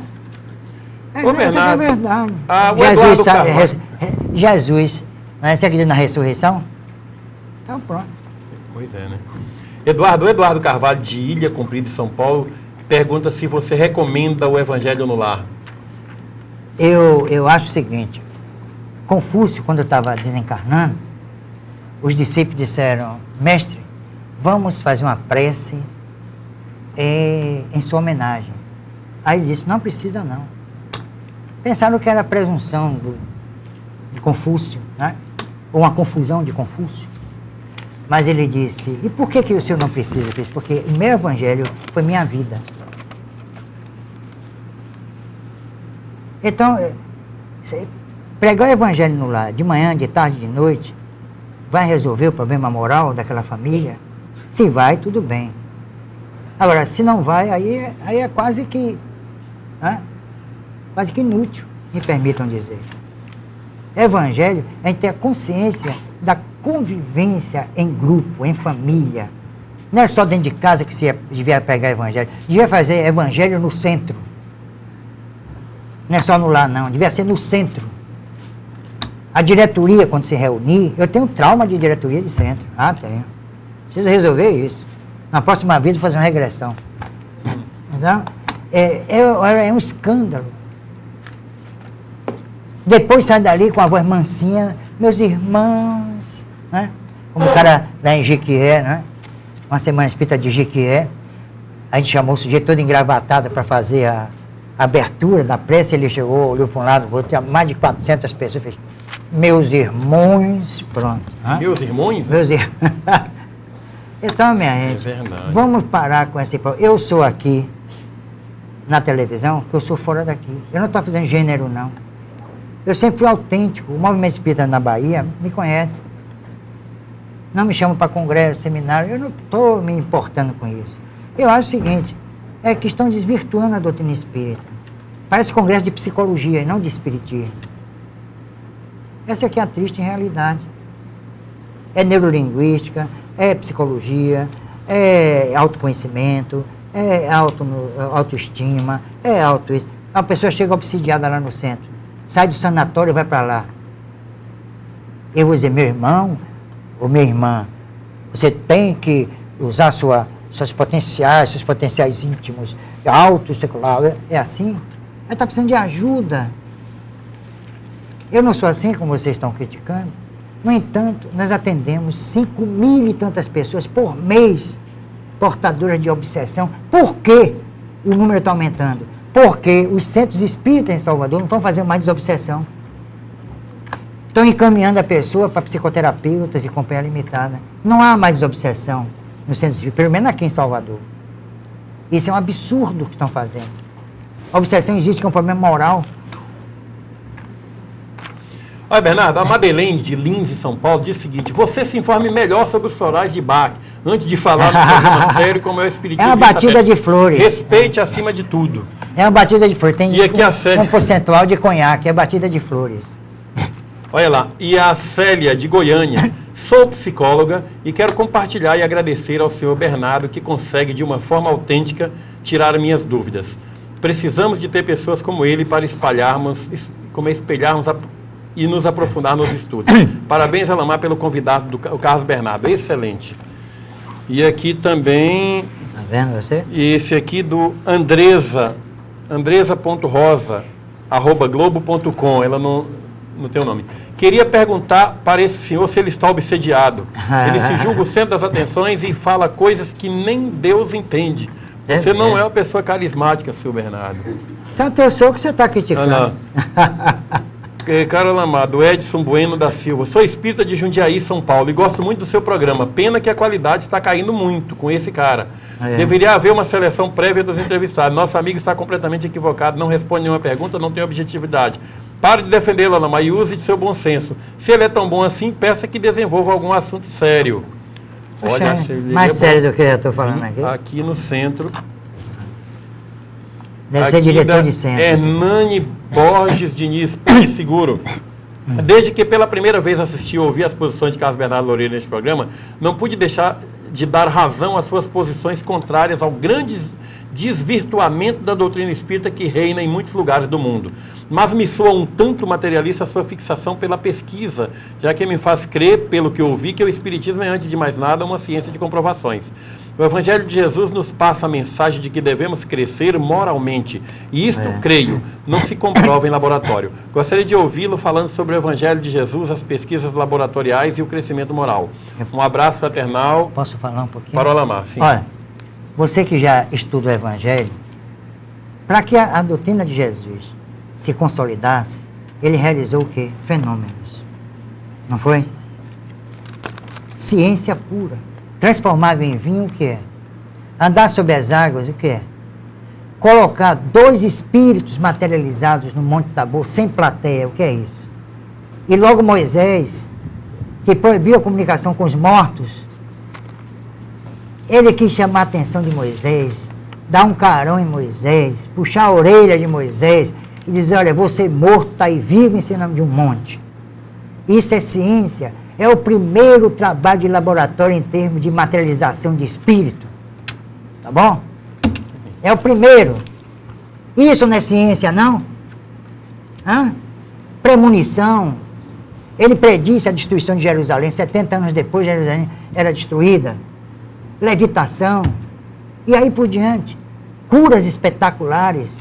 é a verdade. Jesus, você acredita na ressurreição? Então pronto. Pois é, né? Eduardo Carvalho, de Ilha Comprida, São Paulo, pergunta se você recomenda o Evangelho no Lar. Eu acho o seguinte, Confúcio, quando eu estava desencarnando, os discípulos disseram, mestre, vamos fazer uma prece em sua homenagem. Aí ele disse, não precisa não. Pensaram que era presunção de Confúcio, né? Ou uma confusão de Confúcio. Mas ele disse, e por que o senhor não precisa? Porque o meu evangelho foi minha vida. Então, pregar o evangelho no lar, de manhã, de tarde, de noite, vai resolver o problema moral daquela família? Se vai, tudo bem. Agora, se não vai, aí é quase que inútil, me permitam dizer. Evangelho, a gente tem a consciência da convivência em grupo, em família. Não é só dentro de casa que se devia pegar evangelho. Devia fazer evangelho no centro. Não é só no lar, não. Devia ser no centro. A diretoria, quando se reunir, eu tenho trauma de diretoria de centro. Tenho. Preciso resolver isso. Na próxima vez, vou fazer uma regressão. Então, é um escândalo. Depois sai dali com a voz mansinha, meus irmãos, né? Como o cara lá em Jequié, né? Uma semana espírita de Jequié, a gente chamou o sujeito todo engravatado para fazer a abertura da prece, ele chegou, olhou para um lado, para o outro, tinha mais de 400 pessoas, fez, meus irmãos, pronto. Meus irmãos? Meus irmãos. Então, minha gente, vamos parar com esse problema. Eu sou aqui, na televisão, que eu sou fora daqui. Eu não estou fazendo gênero, não. Eu sempre fui autêntico. O movimento espírita na Bahia me conhece. Não me chamam para congresso, seminário. Eu não estou me importando com isso. Eu acho o seguinte, é que estão desvirtuando a doutrina espírita. Parece congresso de psicologia e não de espiritismo. Essa aqui é a triste realidade. É neurolinguística, é psicologia, é autoconhecimento, é autoestima, a pessoa chega obsidiada lá no centro, sai do sanatório e vai para lá. Eu vou dizer, meu irmão ou minha irmã, você tem que usar seus potenciais íntimos, auto-secular, é assim? Ela está precisando de ajuda. Eu não sou assim como vocês estão criticando. No entanto, nós atendemos 5.000 e tantas pessoas por mês portadoras de obsessão. Por que o número está aumentando? Porque os centros espíritas em Salvador não estão fazendo mais desobsessão. Estão encaminhando a pessoa para psicoterapeutas e companhia limitada. Não há mais desobsessão no centro espírita, pelo menos aqui em Salvador. Isso é um absurdo que estão fazendo. A obsessão existe, que é um problema moral. Olha, Bernardo, a Madeleine de Lins, em São Paulo, diz o seguinte: você se informe melhor sobre os florais de Bach, antes de falar no programa sério como é o espiritismo. É uma batida de flores. Respeite acima de tudo. É uma batida de flores. Tem e aqui um percentual de conhaque, é batida de flores. Olha lá, e a Célia de Goiânia: sou psicóloga e quero compartilhar e agradecer ao senhor Bernardo que consegue, de uma forma autêntica, tirar minhas dúvidas. Precisamos de ter pessoas como ele para espelharmos e nos aprofundar nos estudos. Parabéns, Alamar, pelo convidado, o Carlos Bernardo. Excelente. E aqui também... Tá vendo você? Esse aqui do Andresa.rosa@globo.com. Ela não tem o nome. Queria perguntar para esse senhor se ele está obsediado. Ele se julga o centro das atenções e fala coisas que nem Deus entende. Você não é uma pessoa carismática, senhor Bernardo. Tanto eu sou que você está criticando. Carol Amado, Edson Bueno da Silva. Sou espírita de Jundiaí, São Paulo, e gosto muito do seu programa. Pena que a qualidade está caindo muito com esse cara. Deveria haver uma seleção prévia dos entrevistados. Nosso amigo está completamente equivocado, não responde nenhuma pergunta, não tem objetividade. Pare de defendê-lo, Alamar, e use de seu bom senso. Se ele é tão bom assim, peça que desenvolva algum assunto sério. Olha, mais sério do que eu estou falando aqui. Aqui no centro. Deve ser diretor de centro. Hernani Borges Diniz, Seguro. Desde que pela primeira vez assisti ou ouvi as posições de Carlos Bernardo Loureiro neste programa, não pude deixar de dar razão às suas posições contrárias ao grande desvirtuamento da doutrina espírita que reina em muitos lugares do mundo. Mas me soa um tanto materialista a sua fixação pela pesquisa, já que me faz crer, pelo que ouvi, que o espiritismo é, antes de mais nada, uma ciência de comprovações. O Evangelho de Jesus nos passa a mensagem de que devemos crescer moralmente, e isto, creio, não se comprova em laboratório. Gostaria de ouvi-lo falando sobre o Evangelho de Jesus, as pesquisas laboratoriais e o crescimento moral. Um abraço fraternal. Posso falar um pouquinho? Para o Alamar, sim. Olha, você que já estuda o Evangelho, para que a doutrina de Jesus se consolidasse, ele realizou o quê? Fenômenos. Não foi? Ciência pura. Transformável em vinho, o que é? Andar sobre as águas, o que é? Colocar 2 espíritos materializados no Monte Tabor, sem plateia, o que é isso? E logo Moisés, que proibiu a comunicação com os mortos, ele quis chamar a atenção de Moisés, dar um carão em Moisés, puxar a orelha de Moisés e dizer, olha, você morto está aí vivo ensinando de um monte. Isso é ciência. É o primeiro trabalho de laboratório em termos de materialização de espírito. Tá bom? É o primeiro. Isso não é ciência, não? Premonição. Ele predisse a destruição de Jerusalém. 70 anos depois, Jerusalém era destruída. Levitação. E aí por diante. Curas espetaculares.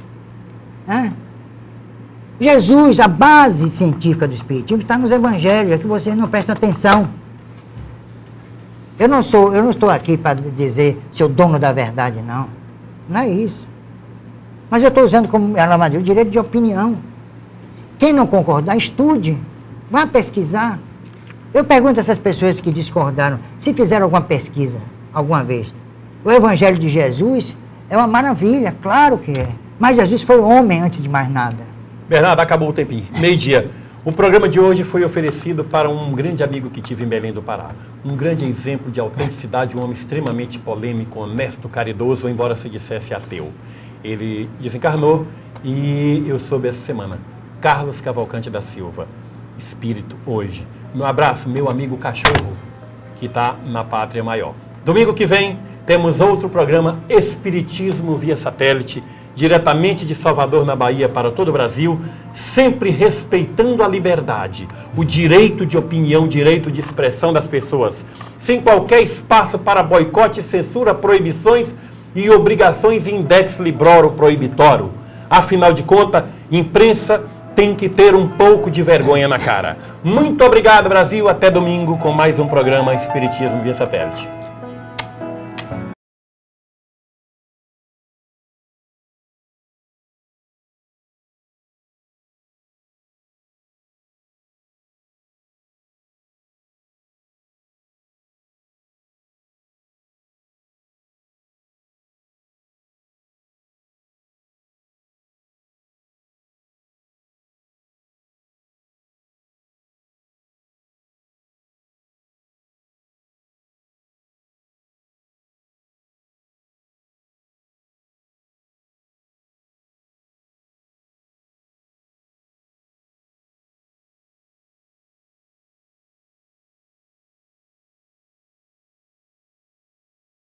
Jesus, a base científica do espiritismo, está nos evangelhos, é que vocês não prestam atenção. Eu não estou aqui para dizer ser o dono da verdade, não. Não é isso. Mas eu estou usando, como ela diz, o direito de opinião. Quem não concordar, estude. Vá pesquisar. Eu pergunto a essas pessoas que discordaram, se fizeram alguma pesquisa, alguma vez. O Evangelho de Jesus é uma maravilha, claro que é. Mas Jesus foi homem antes de mais nada. Bernardo, acabou o tempinho. Meio-dia. O programa de hoje foi oferecido para um grande amigo que tive em Belém do Pará. Um grande exemplo de autenticidade, um homem extremamente polêmico, honesto, caridoso, embora se dissesse ateu. Ele desencarnou e eu soube essa semana. Carlos Cavalcante da Silva, espírito hoje. Um abraço, meu amigo cachorro, que está na Pátria Maior. Domingo que vem temos outro programa Espiritismo via satélite, diretamente de Salvador, na Bahia, para todo o Brasil, sempre respeitando a liberdade, o direito de opinião, o direito de expressão das pessoas, sem qualquer espaço para boicote, censura, proibições e obrigações index librório proibitório. Afinal de contas, imprensa tem que ter um pouco de vergonha na cara. Muito obrigado, Brasil. Até domingo com mais um programa Espiritismo via satélite.